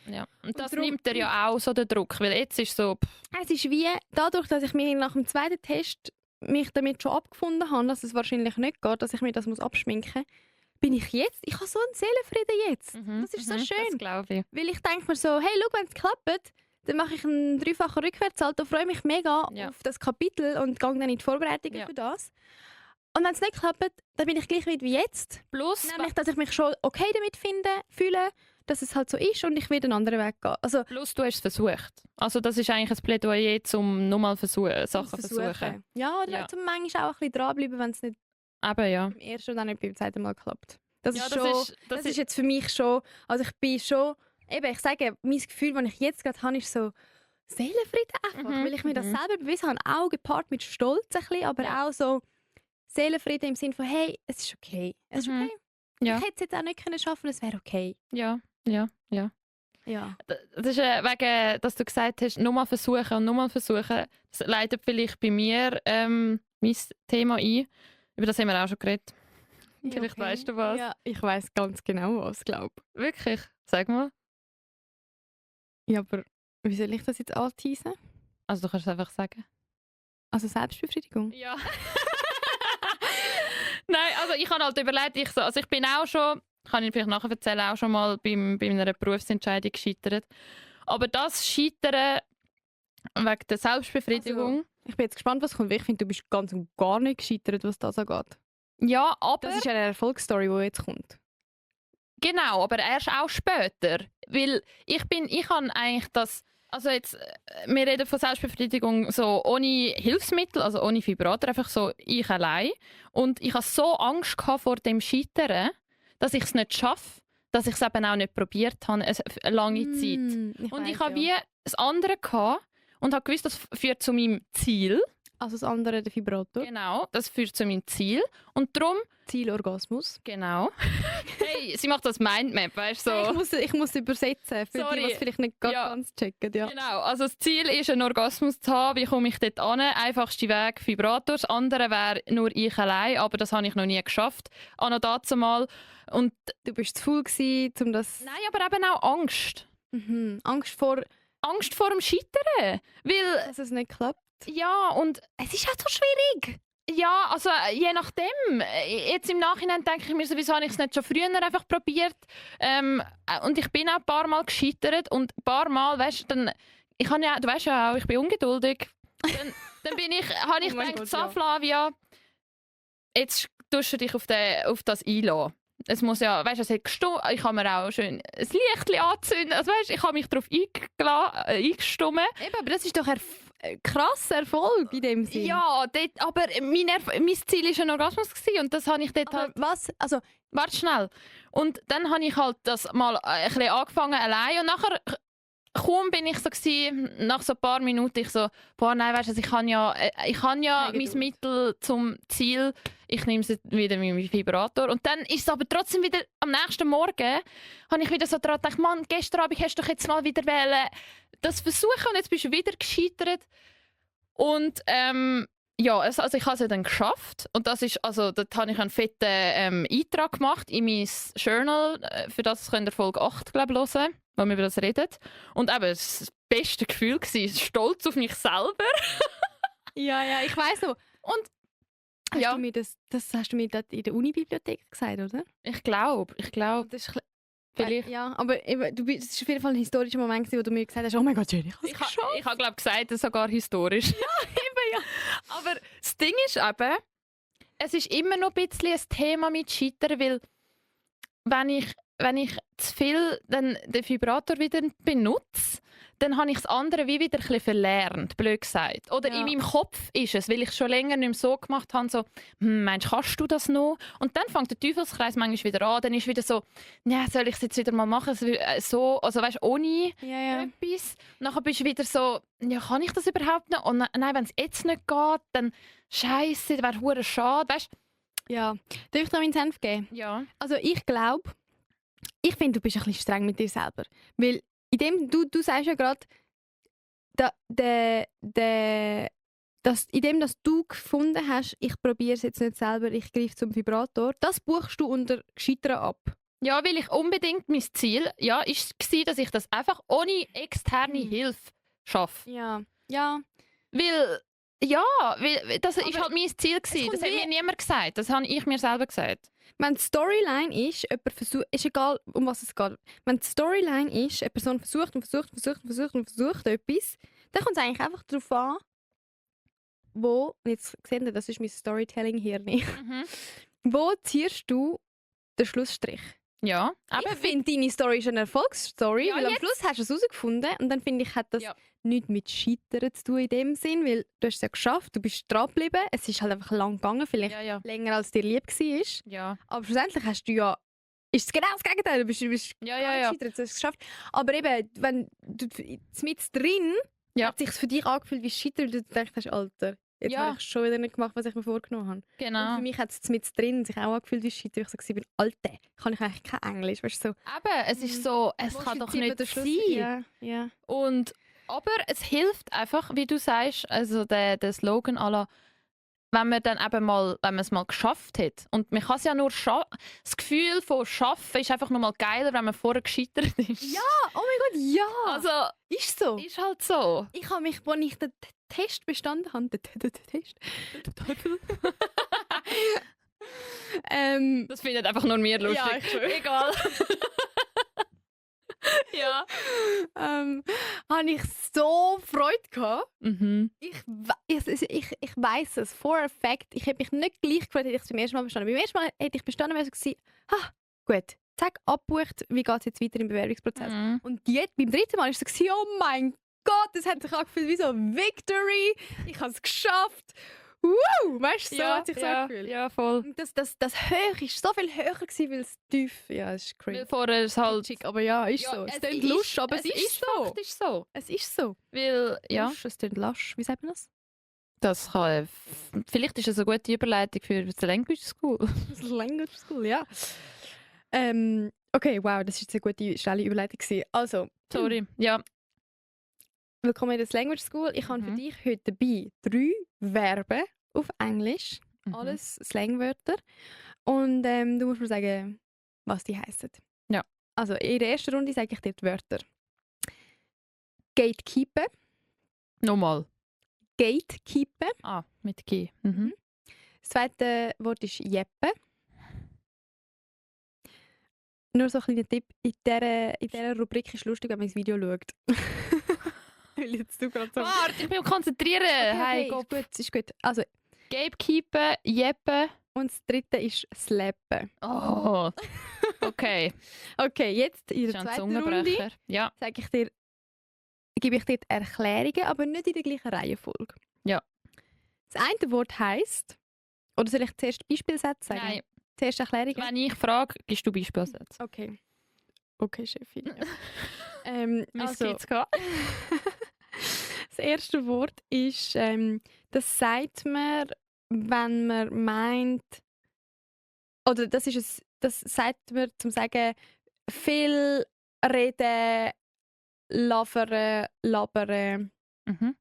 Und das darum- nimmt dir ja auch so den Druck, weil jetzt ist so... Es ist wie, dadurch, dass ich mir nach dem zweiten Test mich damit schon abgefunden habe, dass es wahrscheinlich nicht geht, dass ich mir das abschminken muss, bin ich jetzt, ich habe so einen Seelenfrieden jetzt. Das ist so schön. Das glaube ich. Weil ich denke mir so, hey, schau, wenn es klappt, dann mache ich einen 3-fachen Rückwärtssalto, freue mich mega Ja. auf das Kapitel und gehe dann in die Vorbereitungen Ja. für das. Und wenn es nicht klappt, dann bin ich gleich weit wie jetzt. Plus, Nämlich, dass ich mich schon okay damit fühle, dass es halt so ist und ich will einen anderen Weg gehen. Also, plus du hast es versucht. Also das ist eigentlich ein Plädoyer, um nochmal Sachen versuchen. Ja, oder Ja. zum manchmal auch ein bisschen dranbleiben, wenn es nicht Eben, ja. beim ersten oder nicht beim zweiten Mal klappt. Das, Ja, ist, schon, das ist jetzt für mich schon, also ich bin schon, eben, ich sage, mein Gefühl, das ich jetzt gerade habe, ist so Seelenfrieden einfach, Mhm, weil ich mir das mhm. selber bewiesen habe, auch gepaart mit Stolz ein bisschen, aber Ja. auch so, Seelenfrieden im Sinne von, hey, es ist okay. Es ist okay. Ja. Ich hätte es jetzt auch nicht können schaffen, es wäre okay. Ja. Ja. Das ist wegen, dass du gesagt hast, nur mal versuchen und nur mal versuchen. Das leitet vielleicht bei mir mein Thema ein. Über das haben wir auch schon geredet. Vielleicht weißt du was. Ja, ich weiss ganz genau was, glaube ich. Wirklich? Sag mal. Ja, aber wie soll ich das jetzt anteasen? Also du kannst es einfach sagen. Also Selbstbefriedigung? Ja. Nein, also ich habe halt überlegt, ich bin auch schon, kann ich vielleicht nachher erzählen, auch schon mal bei einer Berufsentscheidung gescheitert. Aber das Scheitern wegen der Selbstbefriedigung... Also, ich bin jetzt gespannt, was kommt. Ich finde, du bist ganz und gar nicht gescheitert, was das angeht. Ja, aber... Das ist eine Erfolgsstory, die jetzt kommt. Genau, aber erst auch später. Weil ich habe eigentlich das... Also jetzt, wir reden von Selbstbefriedigung so ohne Hilfsmittel, also ohne Vibrator, einfach so ich allein. Und ich hatte so Angst vor dem Scheitern, dass ich es nicht schaffe, dass ich es eben auch nicht probiert habe, eine lange Zeit. Und ich habe wie das andere gehabt und habe gewusst, das führt zu meinem Ziel. Also das andere, der Vibrator. Genau, das führt zu meinem Ziel. Und darum... Zielorgasmus. Genau. Hey, sie macht das Mindmap, weißt du? So. Ich muss übersetzen, für Sorry. die, was vielleicht nicht ganz checken. Ja. Genau, also das Ziel ist, einen Orgasmus zu haben. Wie komme ich dort an? Einfachster Weg, Vibrator. Das andere wäre nur ich allein, aber das habe ich noch nie geschafft. Noch dazu mal. Und Du bist zu faul gewesen, um das... nein, aber eben auch Angst. Angst vor... Angst vor dem Scheitern. Weil, Dass es nicht klappt. ja, und es ist auch so schwierig. Ja, also je nachdem. Jetzt im Nachhinein denke ich mir, wieso habe ich es nicht schon früher einfach probiert. Und ich bin auch ein paar Mal gescheitert und ein paar Mal, weißt du, du weißt ja auch, ich bin ungeduldig. Dann habe ich Oh mein gedacht, Gott, so ja. Flavia, jetzt tust du dich auf das einlassen. Es muss ja, weißt du, es hat gestummt, ich habe mir auch schön ein Lichtchen anzünden. Also weißt, ich habe mich darauf eingestimmt. Eben, aber das ist doch krasser Erfolg in dem Sinne. Ja, aber mein Ziel war ein Orgasmus gewesen, und das habe ich dort aber halt... was? Also, Warte schnell. Und dann habe ich halt das mal ein bisschen angefangen allein und nachher kaum bin ich so gewesen, nach so ein paar Minuten ich so, boah nein, weißt du, ich habe ja Keine mein Geduld. Mittel zum Ziel, ich nehme es wieder mit meinem Vibrator. Und dann ist es aber trotzdem wieder, am nächsten Morgen habe ich wieder so daran gedacht, Mann, gestern Abend hast du doch jetzt mal wieder das versuchen und jetzt bist du wieder gescheitert. Und ja, also ich habe es ja dann geschafft und dort habe ich einen fetten Eintrag gemacht in mein Journal, für das könnt ihr Folge 8, glaube ich, hören, wo wir über das reden. Und eben, das beste Gefühl war, stolz auf mich selber. ja, ich weiss noch. Und Hast ja, du mir das hast du mir dort in der Unibibliothek gesagt, oder? ich glaube, Das ist vielleicht. ja, aber eben, das ist auf jeden Fall ein historischer Moment, wo du mir gesagt hast, oh mein Gott, Jenny, ich habe es Ich geschafft. habe glaube gesagt, das ist sogar historisch. Ja. Aber das Ding ist eben, es ist immer noch ein bisschen ein Thema mit Scheitern, weil wenn ich zu viel den Vibrator wieder benutze, dann habe ich das andere wie wieder ein bisschen verlernt, blöd gesagt. Oder Ja. in meinem Kopf ist es, weil ich es schon länger nicht mehr so gemacht habe, so, meinst du, kannst du das noch? Und dann fängt der Teufelskreis manchmal wieder an, dann ist wieder so, ja, soll ich es jetzt wieder mal machen? So, also weißt, ohne Ja. etwas. Nachher bist du wieder so, ja, kann ich das überhaupt noch? Und nein, wenn es jetzt nicht geht, dann Scheiße, das wäre hure schade, weißt? Ja. Darf ich da meinen Senf geben? Ja. Also ich glaube, ich finde, du bist ein bisschen streng mit dir selber. Weil du sagst ja gerade, dass du gefunden hast, ich probiere es jetzt nicht selber, ich greife zum Vibrator, das buchst du unter Scheitern ab. Ja, weil ich unbedingt mein Ziel, ja, war, dass ich das einfach ohne externe Hilfe schaffe. Ja. Weil das ist Aber halt mein Ziel gewesen. kommt Das hat mir niemand gesagt. Das habe ich mir selber gesagt. Wenn die Storyline ist, ist egal, um was es geht. Wenn die Storyline ist, eine Person versucht etwas, dann kommt es eigentlich einfach darauf an, und jetzt seht ihr, das ist mein Storytelling-Hirn, Mhm. wo ziehst du den Schlussstrich? Ja, aber Ich finde, deine Story ist eine Erfolgsstory, Ja, weil am jetzt- Schluss hast du es herausgefunden und dann finde ich, hat das Ja. nichts mit Scheitern zu tun in dem Sinn, weil du hast es ja geschafft, du bist dran geblieben, es ist halt einfach lang gegangen, vielleicht ja. länger als dir lieb war. Ja. Aber schlussendlich hast du ja, ist es genau das Gegenteil, du bist gar nicht Ja. gescheitert, du hast es geschafft. Aber eben, wenn du mit drin Ja. hat es sich für dich angefühlt wie Scheitern, weil du denkst, Alter, Jetzt Ja. habe ich schon wieder nicht gemacht, was ich mir vorgenommen habe. Und Genau. für mich hat es mit drin sich auch angefühlt wie Shit, weil ich so war, Alter, kann ich eigentlich kein Englisch, weißt du, so. Eben, es ist so, es kann doch nicht sein. Ja. Aber es hilft einfach, wie du sagst, also der Slogan à la, wenn man dann eben mal, wenn man es mal geschafft hat. Und man kann es ja nur das Gefühl von Schaffen ist einfach noch mal geiler, wenn man vorher gescheitert ist. Ja, oh mein Gott, ja! Also, Ist so. ist halt so. Ich habe mich, als ich den Test bestanden habe, den Test, Das findet einfach nur mir lustig. Ja, ich schwöre. Egal. Ja. habe ich so Freude gehabt. Mhm. Ich weiss es, for a fact. Ich habe mich nicht gleich gefreut, hätte ich es beim ersten Mal bestanden. Beim ersten Mal hätte ich bestanden, wäre es gewesen, gut, zack, abgebucht, wie geht es jetzt weiter im Bewerbungsprozess? Mhm. Und jetzt, beim dritten Mal war es so, gewesen, oh mein Gott, das hat sich angefühlt wie so Victory. Ich habe es geschafft. Weißt du, so hat sich so angefühlt. Ja, voll. Und das Höch ist so viel höher gewesen, weil es tief, ja, es ist crazy. Weil vorher ist halt... Kitschig, aber ja, ist so. Es klingt lusch, aber es ist so. faktisch so. Es ist so. Weil, ja, Lusch, es klingt lasch. Wie sagt man das? das kann... Vielleicht ist es eine gute Überleitung für die Language School. Language School, ja. Okay, wow, das war eine gute, schnelle Überleitung gewesen. Also, Sorry. Ja. willkommen in der Language School. Ich habe für Mhm. dich heute dabei 3 Verben auf Englisch. Mhm. Alles Slangwörter. Und du musst mir sagen, was die heißen. Ja. Also in der ersten Runde sage ich dir die Wörter. Gatekeeper. Nochmal. Gatekeeper. Ah, mit G. Mhm. Das zweite Wort ist Jeppe. Nur so ein kleiner Tipp. In dieser Rubrik ist es lustig, wenn man das Video schaut. Weil jetzt du gerade so... Warte, ich bin am Konzentrieren. Hey, ist gut, ist gut. Also, Gatekeeper, Jeppe. und das dritte ist Slappen. Oh. Okay. Okay, jetzt in Das der ist ein zweiten Runde Zungenbrecher. Ja. gebe ich dir die Erklärungen, aber nicht in der gleichen Reihenfolge. Ja. Das eine Wort heisst, oder soll ich zuerst Beispielsätze sagen? Nein. Zuerst Erklärungen? Wenn ich frage, gibst du Beispielsätze. Okay. Okay, Chefin. Ja. Miss also, Kids gehabt. das erste Wort ist, das sagt man, wenn man meint, oder das sagt man zum Sagen, viel reden, labern, Mhm. ein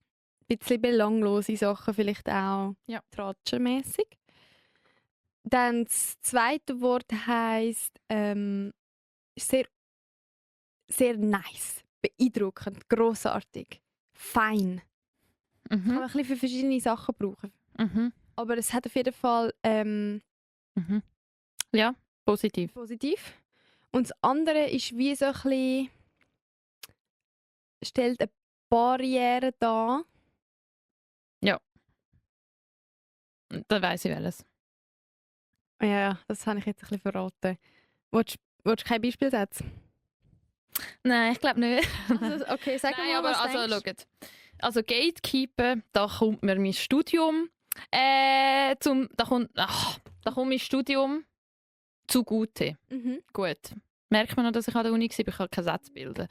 bisschen belanglose Sachen, vielleicht auch Ja. tratschenmässig. Dann das zweite Wort heisst sehr, sehr nice, beeindruckend, grossartig, fein. Kann man Mhm. ein bisschen für verschiedene Sachen brauchen. Mhm. Aber es hat auf jeden Fall Mhm. Ja, positiv. positiv. Und das andere ist wie so ein bisschen, stellt eine Barriere dar. Da weiss ich welches. Ja, das habe ich jetzt ein bisschen verraten. Willst du kein Beispiel setzen? Nein, ich glaube nicht. Also, okay, sag Nein, mal, aber was also, denkst. schaut. Also Gatekeeper, da kommt mir mein Studium da kommt mein Studium zugute. Mhm. Gut. Merkt man noch, dass ich an der Uni war? Ich kann keinen Satz bilden.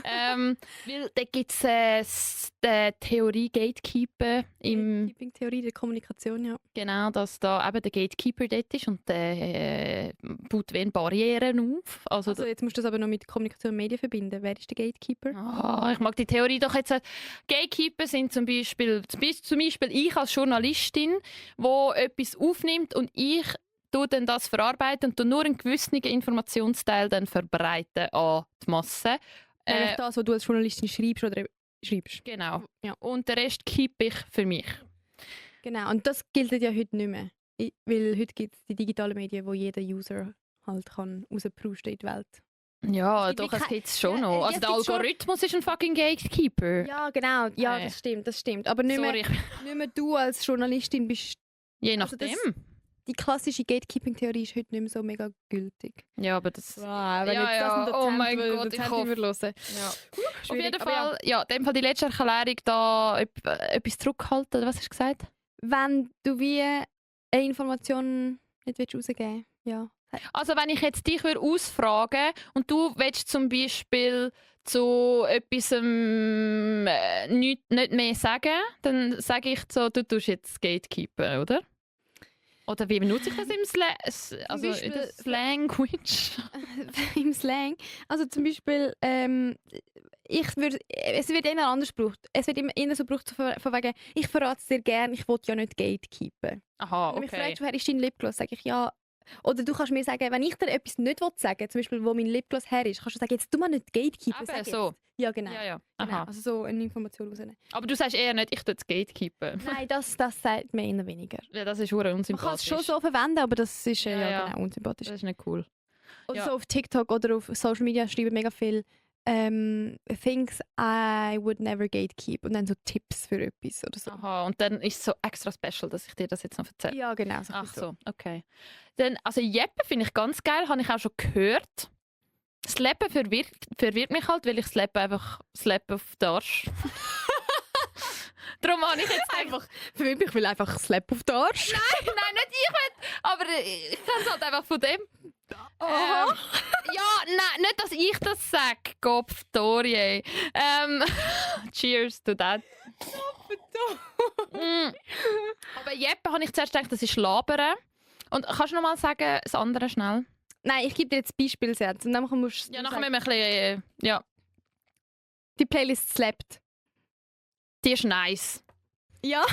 Weil da gibt es die Theorie Gatekeeper im Theorie der Kommunikation, ja. genau, dass da eben der Gatekeeper dort ist und der baut wie Barrieren auf. Also jetzt musst du das aber noch mit Kommunikation und Medien verbinden. Wer ist der Gatekeeper? Ich mag die Theorie doch jetzt. Gatekeeper sind zum Beispiel ich als Journalistin, wo etwas aufnimmt und ich tue dann das verarbeiten und tue nur einen gewissen Informationsteil dann verbreiten an die Masse. Nämlich das, was du als Journalistin schreibst oder schreibst. Genau. Ja. Und den Rest kippe ich für mich. Genau, und das gilt ja heute nicht mehr. Weil heute gibt es die digitalen Medien, wo jeder User halt kann rausprusten in die Welt. Ja, Es gibt doch, wie es kein- gibt es schon Ja, noch. ja, Also es der gibt schon- Algorithmus ist ein fucking Gatekeeper. Ja, genau. Ja, Hey. das stimmt. Aber nicht mehr, Sorry, nicht mehr du als Journalistin bist. je Also nachdem. Die klassische Gatekeeping-Theorie ist heute nicht mehr so mega gültig. Ja, aber das... Wow, oh mein Gott, ich hoffe. hören. Ja. Auf Schwierig, jeden aber ja. Fall, ja, in dem Fall die letzte Erklärung da etwas zurückhalten, oder was hast du gesagt? Wenn du wie eine Information nicht rausgeben willst, Ja. Also wenn ich jetzt dich ausfragen und du willst zum Beispiel zu etwas nicht mehr sagen, dann sage ich so, du tust jetzt Gatekeeper, oder? Oder wie benutze ich das in der Slanguage? Im Slang. Also zum Beispiel, es wird eher anders gebraucht. Es wird immer eher so gebraucht, von wegen, ich verrate es dir gerne, ich will ja nicht gatekeepen. Aha, Wenn du mich okay. fragst, woher ist dein Lipgloss, sage ich ja. Oder du kannst mir sagen, wenn ich dir etwas nicht sagen will, zum Beispiel, wo mein Lipgloss her ist, kannst du sagen, jetzt tu mal nicht gatekeepen. Eben Sag so. jetzt. Ja, genau. Ja. Genau. Aha. Also so eine Information rausnehmen. Aber du sagst eher nicht, ich tue das Gatekeeper. Nein, das sagt man eher weniger. Ja, das ist verdammt Man kann es unsympathisch. schon so verwenden, aber das ist Ja. genau unsympathisch. Das ist nicht cool. Oder Ja. so auf TikTok oder auf Social Media schreiben mega viel Things I would never gatekeep und dann so Tipps für etwas oder so. Aha, und dann ist es so extra special, dass ich dir das jetzt noch erzähle. Ja, genau. Ach so, okay. Dann, also Jeppe finde ich ganz geil, habe ich auch schon gehört. Das Leben verwirrt mich halt, weil ich das Leben einfach slappe auf den Arsch. Darum habe ich jetzt einfach... Für mich, ich will einfach Slap auf den Arsch. Nein, nicht ich will, aber ich kenne es halt einfach von dem. Aha. Ja, nein, nicht, dass ich das sage. Kopf, Dorie. Cheers to that. Aber Jeppe habe ich zuerst gedacht, das ist Labern. Und kannst du noch mal sagen, das andere schnell? Nein, ich gebe dir jetzt Beispielsätze und dann musst du Ja, nachher sagen, müssen wir ein bisschen... ja, die Playlist slappt. die ist nice. Ja.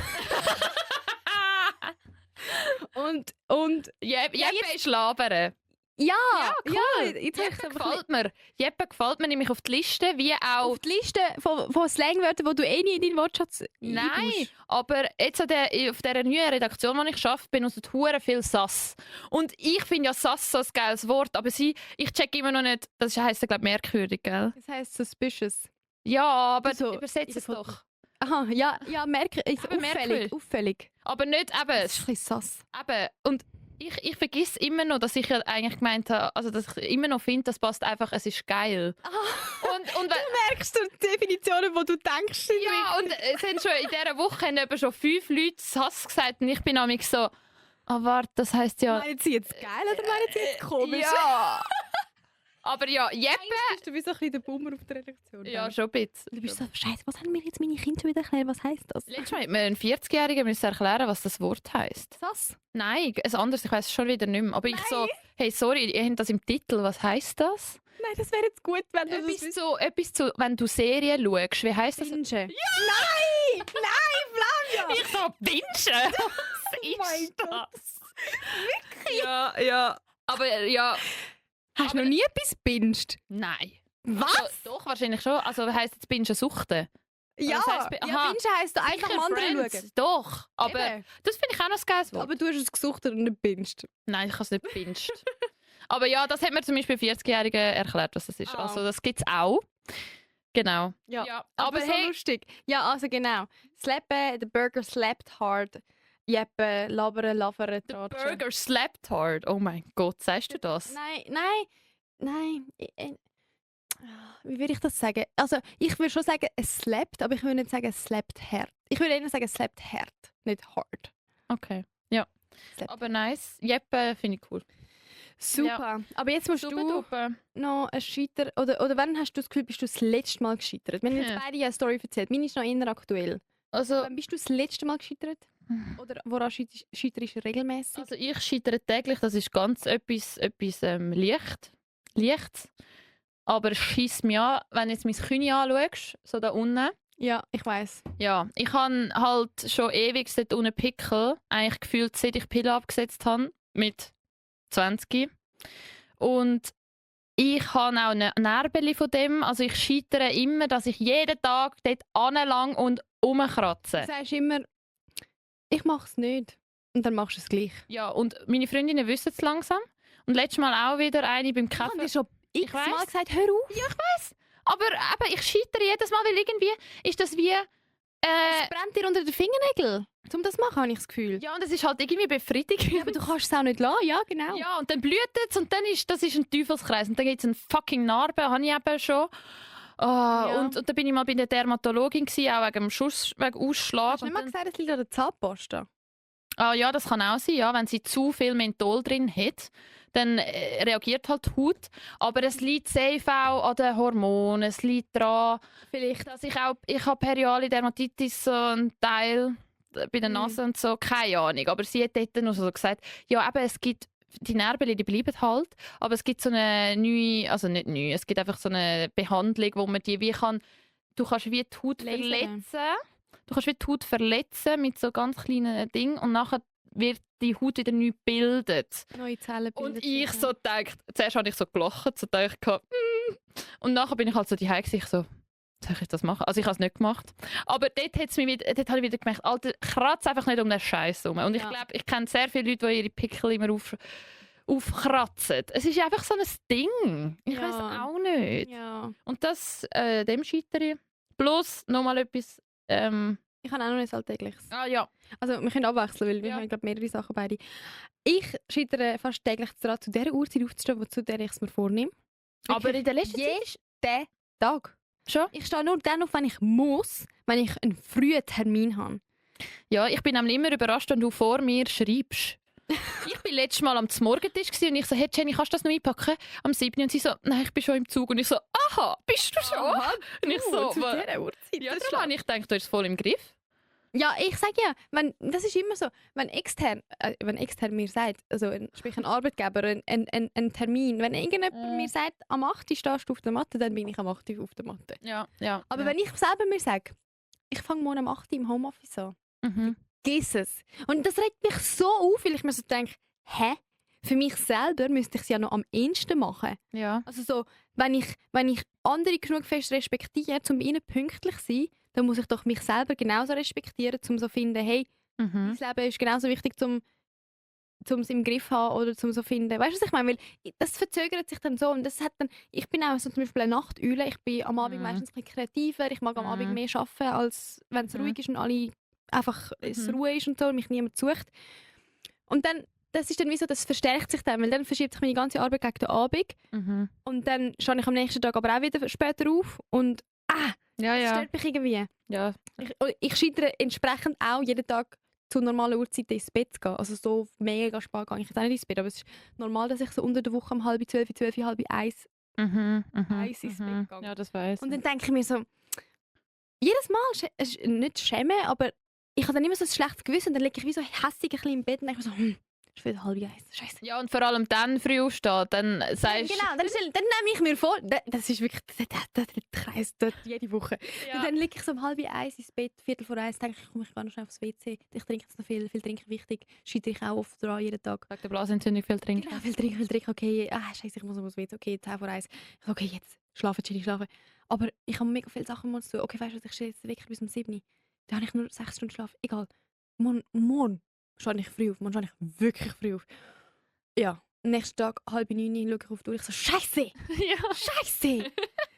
und Jeppe jetzt- ist Labern. ja, cool. ja, jetzt habe ich Jeppe es einfach gefällt mir. Jeppe gefällt mir nämlich auf die Liste, wie auch... auf die Liste von Slangwörtern, die du eh nie in deinen Wortschatz Nein, eintust. aber jetzt auf dieser neuen Redaktion, die ich arbeite, benutzt hure viel Sass. Und ich finde ja Sass so ein geiles Wort, aber ich check immer noch nicht, das heisst ja glaube ich merkwürdig, gell? Das heisst suspicious. Ja, aber So, übersetzt es in der doch. Aha, ja, ist Aber merkwürdig. auffällig. Aber nicht eben. Das ist ein bisschen sass. Eben. Und ich vergesse immer noch, dass ich ja eigentlich gemeint habe, also dass ich immer noch finde, das passt einfach, es ist geil. Und Merkst du die Definitionen, die du denkst? ja, und es haben schon in dieser Woche haben eben schon 5 Leute Sass gesagt und ich bin nämlich so, warte, das heisst ja... Meinen sie jetzt geil oder meinen sie jetzt komisch? Ja. Aber ja, Jeppe... Bist du wie so ein bisschen der Boomer auf der Redaktion? Ja, schon ein bisschen. Du bist so, Scheiße, was haben mir jetzt meine Kinder wieder erklärt? Was heisst das? Letztes Mal hat mir ein 40-Jähriger erklären, was das Wort heisst. Sass? Nein, ein anderes, ich weiß schon wieder nicht mehr. Aber ich so, hey, sorry, ihr habt das im Titel, was heisst das? Nein, das wäre jetzt gut, wenn du das Etwas zu, wenn du Serien schaust, wie heisst das? Bingen. Ja! Nein! Nein, Flavia! Ich so, Bingen! Was ist mein das? Ja, ja. Aber ja, Hast du noch nie etwas binged? nein. Was? Also, doch, wahrscheinlich schon. Also heisst jetzt Bingen suchten? Ja, das heisst, ja aha. bingen heisst du einfach Sicher am anderen Friends, schauen. Doch, aber Eben. das finde ich auch noch ein geiles Wort. Aber du hast es gesuchtet und nicht binged. Nein, ich habe es nicht gebinged. Aber ja, das hat mir zum Beispiel 40-Jährigen erklärt, was das ist. Ah. Also das gibt es auch. Genau. Ja, aber so hey, lustig. Ja, also genau. Slappen, the burger slapped hard. Jeppe, labern, lavern, the tratschen. burger slapped hard. Oh mein Gott, sagst du das? Nein. Wie würde ich das sagen? Also, ich würde schon sagen, es slappt, aber ich würde nicht sagen, es slappt hart. Ich würde eher sagen, es slappt hart, nicht hard. Okay, ja. Slappt. Aber nice. Jeppe finde ich cool. Super. Aber jetzt musst Super du duper. noch ein Scheiter... Oder wann hast du das Gefühl, bist du das letzte Mal gescheitert? Wir haben jetzt Ja. beide eine Story erzählt. Meine ist noch eher aktuell. Also, Wann bist du das letzte Mal gescheitert? Oder woran scheiterst du regelmäßig? also ich scheitere täglich, das ist ganz etwas Leichtes. Aber es scheisst mich an, wenn du jetzt mein Knie anschaust, so da unten. Ja, ich weiss. Ja, ich habe halt schon ewig dort unten Pickel, eigentlich gefühlt, seit ich Pille abgesetzt habe, mit 20. Und ich habe auch eine Narbe von dem, also ich scheitere immer, dass ich jeden Tag dort anlang und rumkratze. Du sagst immer, ich mach's nicht. Und dann machst du es gleich. Ja, und meine Freundinnen wissen es langsam. Und letztes Mal auch wieder eine beim Ich habe Kaffee. dir schon Ich x-mal weiss. gesagt, hör auf. Ja, ich weiss. Aber eben, ich scheitere jedes Mal, weil irgendwie ist das wie... Es brennt dir unter den Fingernägeln. Um das zu machen, habe ich das Gefühl. ja, und es ist halt irgendwie befriedigend. Ja, aber du kannst es auch nicht lassen. Ja, genau. Ja, und dann blüht es und dann ist das ist ein Teufelskreis. Und dann gibt es eine fucking Narbe, habe ich eben schon. Und dann bin ich mal bei der Dermatologin, gewesen, auch wegen dem wegen Ausschlag. Hast du nicht mal Und gesagt, es liegt an der Zahnpasta? Ja, das kann auch sein, ja. Wenn sie zu viel Menthol drin hat, dann reagiert halt die Haut. Aber es liegt safe auch an den Hormonen. Es liegt daran, Vielleicht. dass ich habe periale Dermatitis, so ein Teil bei der Nase und so, keine Ahnung. Aber sie hat dort noch so gesagt, ja, eben, es gibt die Narben, die bleiben halt, aber es gibt so eine neue, also nicht neu, es gibt einfach so eine Behandlung, wo man die wie kann, du kannst wie die Haut Lasern. verletzen. Du kannst wie die Haut verletzen mit so ganz kleinen Dingen und nachher wird die Haut wieder neu gebildet. Neue Zellen Und bildet ich sich, so gedacht, zuerst habe ich so gelacht, so gedacht, und nachher bin ich halt so die ich so, soll ich das machen? Also ich habe es nicht gemacht. Aber dort habe ich wieder gemerkt, Alter, kratz einfach nicht um den Scheiß herum. Und ich glaube, ich kenne sehr viele Leute, die ihre Pickel immer aufkratzen. Es ist einfach so ein Ding. Ich Ja. weiß auch nicht. Ja. Und das, dem scheitere ich. Plus, nochmal etwas, Ich habe auch noch ein alltägliches. ja. Also wir können abwechseln, weil wir Ja. haben glaube mehrere Sachen beide. Ich scheitere fast täglich daran, zu der Uhrzeit aufzustehen, zu der ich es mir vornehme. Aber in der letzten Zeit Jeden Tag. schon. Ich stehe nur dann auf, wenn ich muss, wenn ich einen frühen Termin habe. Ja, ich bin nämlich immer überrascht, wenn du vor mir schreibst. Ich war letztes Mal am Morgentisch und ich so, hey Jenny, kannst du das noch einpacken? Am 7. Und sie so, nein, ich bin schon im Zug. Und ich so, aha, bist du schon? Und ich so, zu dieser Uhrzeit. ja, das darum habe ich gedacht, du hast es voll im Griff. Ja, ich sage ja, das ist immer so, wenn extern mir sagt, also sprich ein Arbeitgeber, ein Termin, wenn irgendjemand mir sagt, am 8. stehst du auf der Matte, dann bin ich am 8. auf der Matte. Ja. Aber wenn ich selber mir sage, ich fange morgen am 8. im Homeoffice an, vergiss es. Und das regt mich so auf, weil ich mir so denke, hä? Für mich selber müsste ich es ja noch am ehesten machen. Ja. Also so, wenn ich andere genug fest respektiere, um bei ihnen pünktlich zu sein, dann muss ich doch mich selber genauso respektieren, um so zu finden, hey, mein Leben ist genauso wichtig, um es im Griff zu haben oder um so zu finden. Weißt du, was ich meine? Weil das verzögert sich dann so und das hat dann, ich bin auch so zum Beispiel eine Nachteule, ich bin am Abend meistens ein bisschen kreativer, ich mag am Abend mehr arbeiten, als wenn es ruhig ist und alle einfach es Ruhe ist und so und mich niemand sucht. Und dann, das ist dann wie so, das verstärkt sich dann, weil dann verschiebt sich meine ganze Arbeit gegen den Abend und dann stehe ich am nächsten Tag aber auch wieder später auf und das stört mich irgendwie. Ja. Ich scheitere entsprechend auch jeden Tag zur normalen Uhrzeit ins Bett zu gehen. Also so mega spät gehe ich jetzt auch nicht ins Bett, aber es ist normal, dass ich so unter der Woche um 12:30, 12:30, 1:30 ins Bett gehe. Ja, das weiss. Und dann denke ich mir so, jedes Mal, nicht schämen, aber ich habe dann immer so ein schlechtes Gewissen und dann liege ich wie so hässig ein bisschen im Bett und denke mir so, es ist wieder 1:30, scheiße. Ja, und vor allem dann früh aufstehen, dann sagst du... Genau, dann nehme ich mir vor, das ist wirklich, der Kreis dort jede Woche. Ja. Und dann liege ich so um 12:30 ins Bett, 1:45, denke ich, komm, ich gehe noch schnell aufs WC. Ich trinke jetzt noch viel trinken wichtig. Scheitere ich auch oft dran, jeden Tag. Sag der Blasenentzündung, viel trinken. Genau, viel trinken, okay. Scheiße, ich muss aufs WC, okay, 10:01. Okay, jetzt schlafen, Chili, schlafen. Aber ich habe mega viele Sachen zu tun. Okay, weißt du was, ich stehe jetzt wirklich bis um 7. Da habe ich nur 6 Stunden Schlaf. Egal. Morgen stehe ich früh auf. Morgen stehe ich wirklich früh auf. Ja. Am nächsten Tag, 8:30, schaue ich auf die Uhr. Ich so, Scheiße! Ja. Scheiße!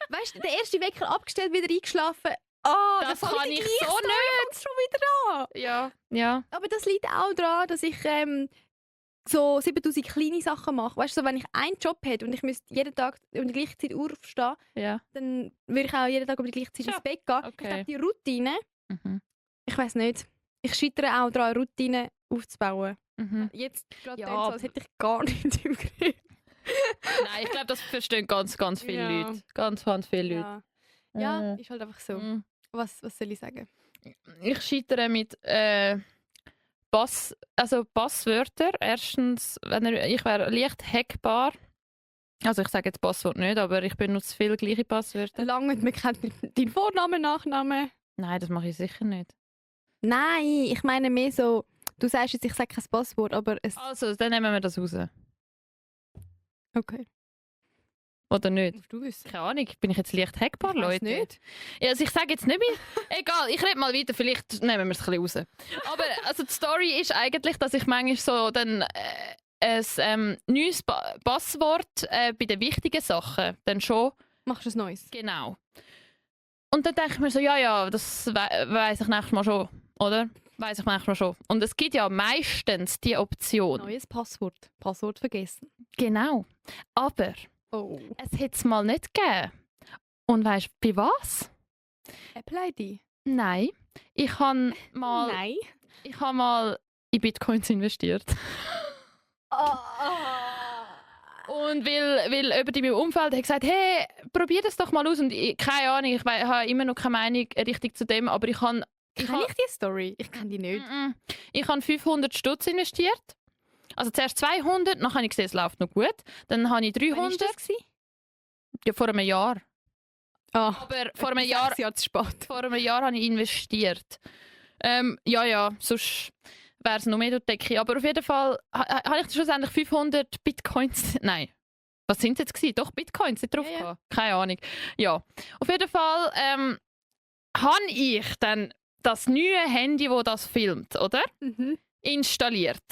Weißt du, der erste Wecker abgestellt, wieder eingeschlafen. Das kann ich so nicht. Schon wieder an. Ja. Aber das liegt auch daran, dass ich so 7000 kleine Sachen mache. Weißt du, so, wenn ich einen Job hätte und ich müsste jeden Tag um die gleiche Zeit aufstehen, Ja. dann würde ich auch jeden Tag um die gleiche Zeit Ja. ins Bett gehen. Okay. Ich glaube, die Routine, ich weiß nicht, ich scheitere auch daran, Routine aufzubauen. Jetzt gerade Ja, so, als hätte ich gar nichts im Griff. Nein, ich glaube, das verstehen ganz viele Ja. Leute. Ganz viele Leute. Ja, ist halt einfach so. Mhm. Was soll ich sagen? Ich scheitere mit Passwörter. Erstens, ich wäre leicht hackbar. Also ich sage jetzt Passwort nicht, aber ich benutze viele gleiche Passwörter. Lange, man kennt deinen Vornamen, Nachnamen. Nein, das mache ich sicher nicht. Nein, ich meine mehr so, du sagst jetzt, ich sage kein Passwort, aber es... Also, dann nehmen wir das raus. Okay. Oder nicht? Musst du wissen. Keine Ahnung, bin ich jetzt leicht hackbar, Ich weiss Leute? nicht. Ja, also ich sage jetzt nicht mehr. Egal, ich rede mal weiter, vielleicht nehmen wir es ein bisschen raus. Aber also die Story ist eigentlich, dass ich manchmal so dann ein neues Passwort bei den wichtigen Sachen dann schon... Machst du ein neues? Genau. Und dann denke ich mir so, ja, das weiss ich nächstes Mal schon, oder? Weiss ich nächstes Mal schon. Und es gibt ja meistens die Option. Neues Passwort. Passwort vergessen. Genau. Aber Oh. es hat es mal nicht gegeben. Und weißt du, bei was? Apple ID? Nein. Ich habe mal... Nein. Ich habe mal in Bitcoins investiert. Und weil jemand in meinem Umfeld hat gesagt, hey, probier das doch mal aus. Und keine Ahnung, ich habe immer noch keine Meinung richtig zu dem, aber ich habe... Kenne ich die Story? Ich kenne die nicht. Ich habe 500 Stutz investiert. Also zuerst 200, dann habe ich gesehen, es läuft noch gut. Dann habe ich 300. Wann war das? Ja, vor einem Jahr. Ah, Aber vor einem Jahr... 6 Jahre zu spät. Vor einem Jahr habe ich investiert. Sonst wäre es noch mehr durch die Decke. Aber auf jeden Fall habe ich schlussendlich 500 Bitcoins... Nein, was sind es jetzt gewesen? Doch, Bitcoins nicht drauf gehabt. Keine Ahnung. Ja, auf jeden Fall habe ich dann das neue Handy, das das filmt, oder? Installiert.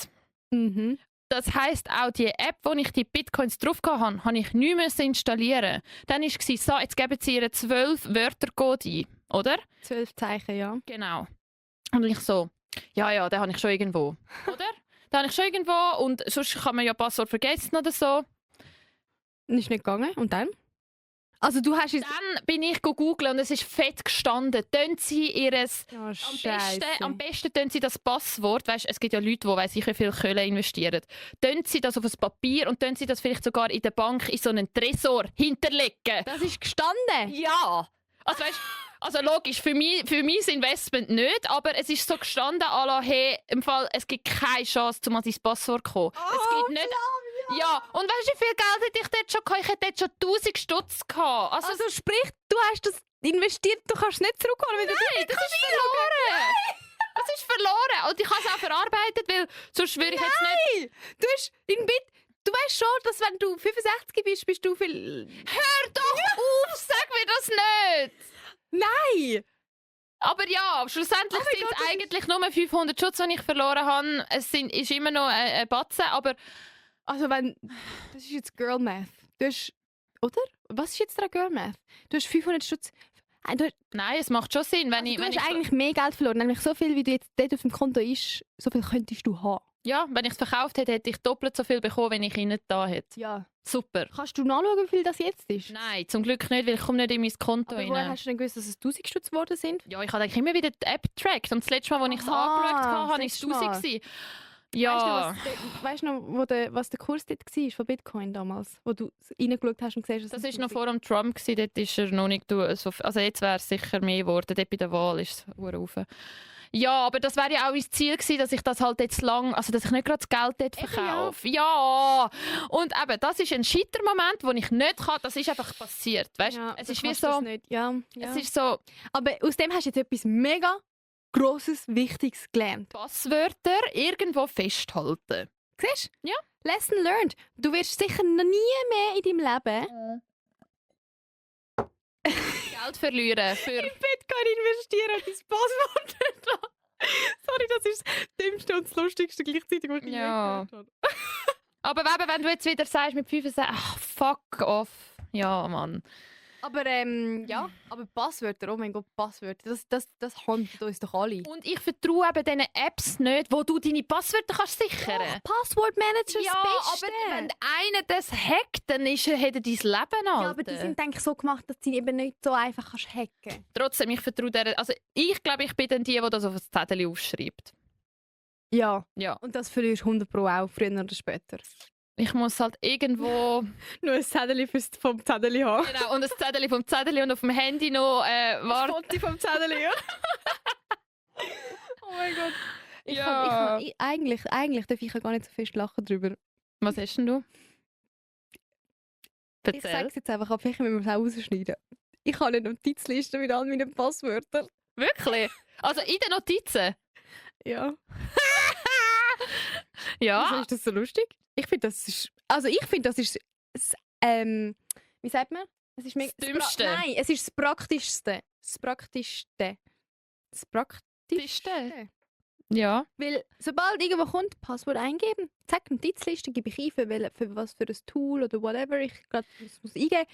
Das heisst, auch die App, wo ich die Bitcoins drauf hatte, habe ich nicht installieren. Dann war es so, jetzt geben sie ihre 12 Wörtercode ein, oder? 12 Zeichen, ja. Genau. Und ich so, ja, den habe ich schon irgendwo. Oder? Den habe ich schon irgendwo und sonst kann man ja Passwort vergessen oder so. Und ist nicht gegangen. Und dann? Also du hast jetzt... Dann bin ich googeln und es ist fett gestanden. Tun sie ihres... Oh, am besten tun sie das Passwort, weißt, es gibt ja Leute, die weiss ich wie viel Kohle investieren. Tun sie das auf ein Papier und tun sie das vielleicht sogar in der Bank in so einen Tresor hinterlegen. Das ist gestanden? Ja! Also, weißt, also logisch, für mein Investment nicht, aber es ist so gestanden, à la, hey, im Fall, es gibt keine Chance, um an dein Passwort zu kommen. Es gibt nicht... Ja, und weißt du, wie viel Geld hätte ich dort schon gehabt? Ich hätte dort schon 1000 Stutz gehabt. Also sprich, du hast das investiert, du kannst es nicht zurückholen. Nein, das ist verloren. Das ist verloren. Und ich habe es auch verarbeitet, weil sonst würde ich jetzt nicht... Du hast du weißt schon, dass wenn du 65 bist du viel... Hör doch auf, sag mir das nicht. Nein! Aber ja, schlussendlich sind es eigentlich nur 500 Schutz, die ich verloren habe. Es ist immer noch ein Batzen, aber... Also wenn... Das ist jetzt Girl Math. Du hast... Oder? Was ist jetzt da Girl Math? Du hast 500 Stutz... Nein, es macht schon Sinn. Wenn du hast eigentlich mehr Geld verloren. Nämlich so viel, wie du jetzt dort auf dem Konto ist, so viel könntest du haben. Ja, wenn ich es verkauft hätte, hätte ich doppelt so viel bekommen, wenn ich ihn nicht da hätte. Ja. Super. Kannst du nachschauen, wie viel das jetzt ist? Nein, zum Glück nicht, weil ich komme nicht in mein Konto Aber rein. woher hast du denn gewusst, dass es 1000 Stutz geworden sind? Ja, ich habe eigentlich immer wieder die App getrackt. Und das letzte Mal, als ich es angeschaut habe, war es 1000 gewesen. Ja. Weißt du noch, was der Kurs dort war von Bitcoin damals? Wo du reingeschaut hast und gesehen hast, das war noch vor dem Trump. Dort ist er noch nicht... Also jetzt wäre es sicher mehr geworden. Dort bei der Wahl ist es rauf. Ja, aber das wäre ja auch mein Ziel gewesen, dass ich das halt jetzt lang... Also dass ich nicht gerade das Geld dort verkaufe. Ja. Und eben, das ist ein Scheitermoment, den ich nicht kann. Das ist einfach passiert. Weißt? Ja, es ist wie so... Es ist so... Aber aus dem hast du jetzt etwas mega Grosses, Wichtiges gelernt. Passwörter irgendwo festhalten. Siehst du? Ja. Lesson learned. Du wirst sicher noch nie mehr in deinem Leben Geld verlieren für... in Bitcoin investieren und dein Passwort nicht lassen. Sorry, das ist das Dümmste und das Lustigste gleichzeitig, was ich je gehört habe. Aber eben, wenn du jetzt wieder sagst mit 65... Ach, fuck off. Ja, Mann. Aber aber Passwörter, oh mein Gott, Passwörter, das handelt uns doch alle. Und ich vertraue eben diesen Apps nicht, wo du deine Passwörter kannst sichern. Oh, Passwortmanager, ja, das Beste. aber wenn einer das hackt, dann hat er dein Leben, Alter. Ja, aber die sind eigentlich so gemacht, dass du sie eben nicht so einfach kannst hacken. Trotzdem, ich vertraue der. Also ich glaube, ich bin dann die das auf das Zettel aufschreibt. Ja. Ja. Und das verlierst du 100 Pro auch, früher oder später. Ich muss halt irgendwo... Nur ein Zettel vom Zettel haben. Genau, und ein Zettel vom Zettel und auf dem Handy noch... Ein Foto vom Zettel, ja. Oh mein Gott. Eigentlich darf ich gar nicht so fest lachen drüber. Was hast denn du? Erzähl. Ich sage es jetzt einfach, aber vielleicht müssen wir es auch rausschneiden. Ich habe eine Notizliste mit all meinen Passwörtern. Wirklich? Also in den Notizen? Ja. Ja. Also ist das so lustig? Ich finde, das ist... Also ich finde, das ist... wie sagt man? Es ist das Dümmste? Nein, es ist das Praktischste. Das Praktischste. Das Praktischste. Ja. Weil sobald irgendwo kommt, Passwort eingeben, zack, Notizliste gebe ich ein, für was für ein Tool oder whatever ich gerade muss eingeben.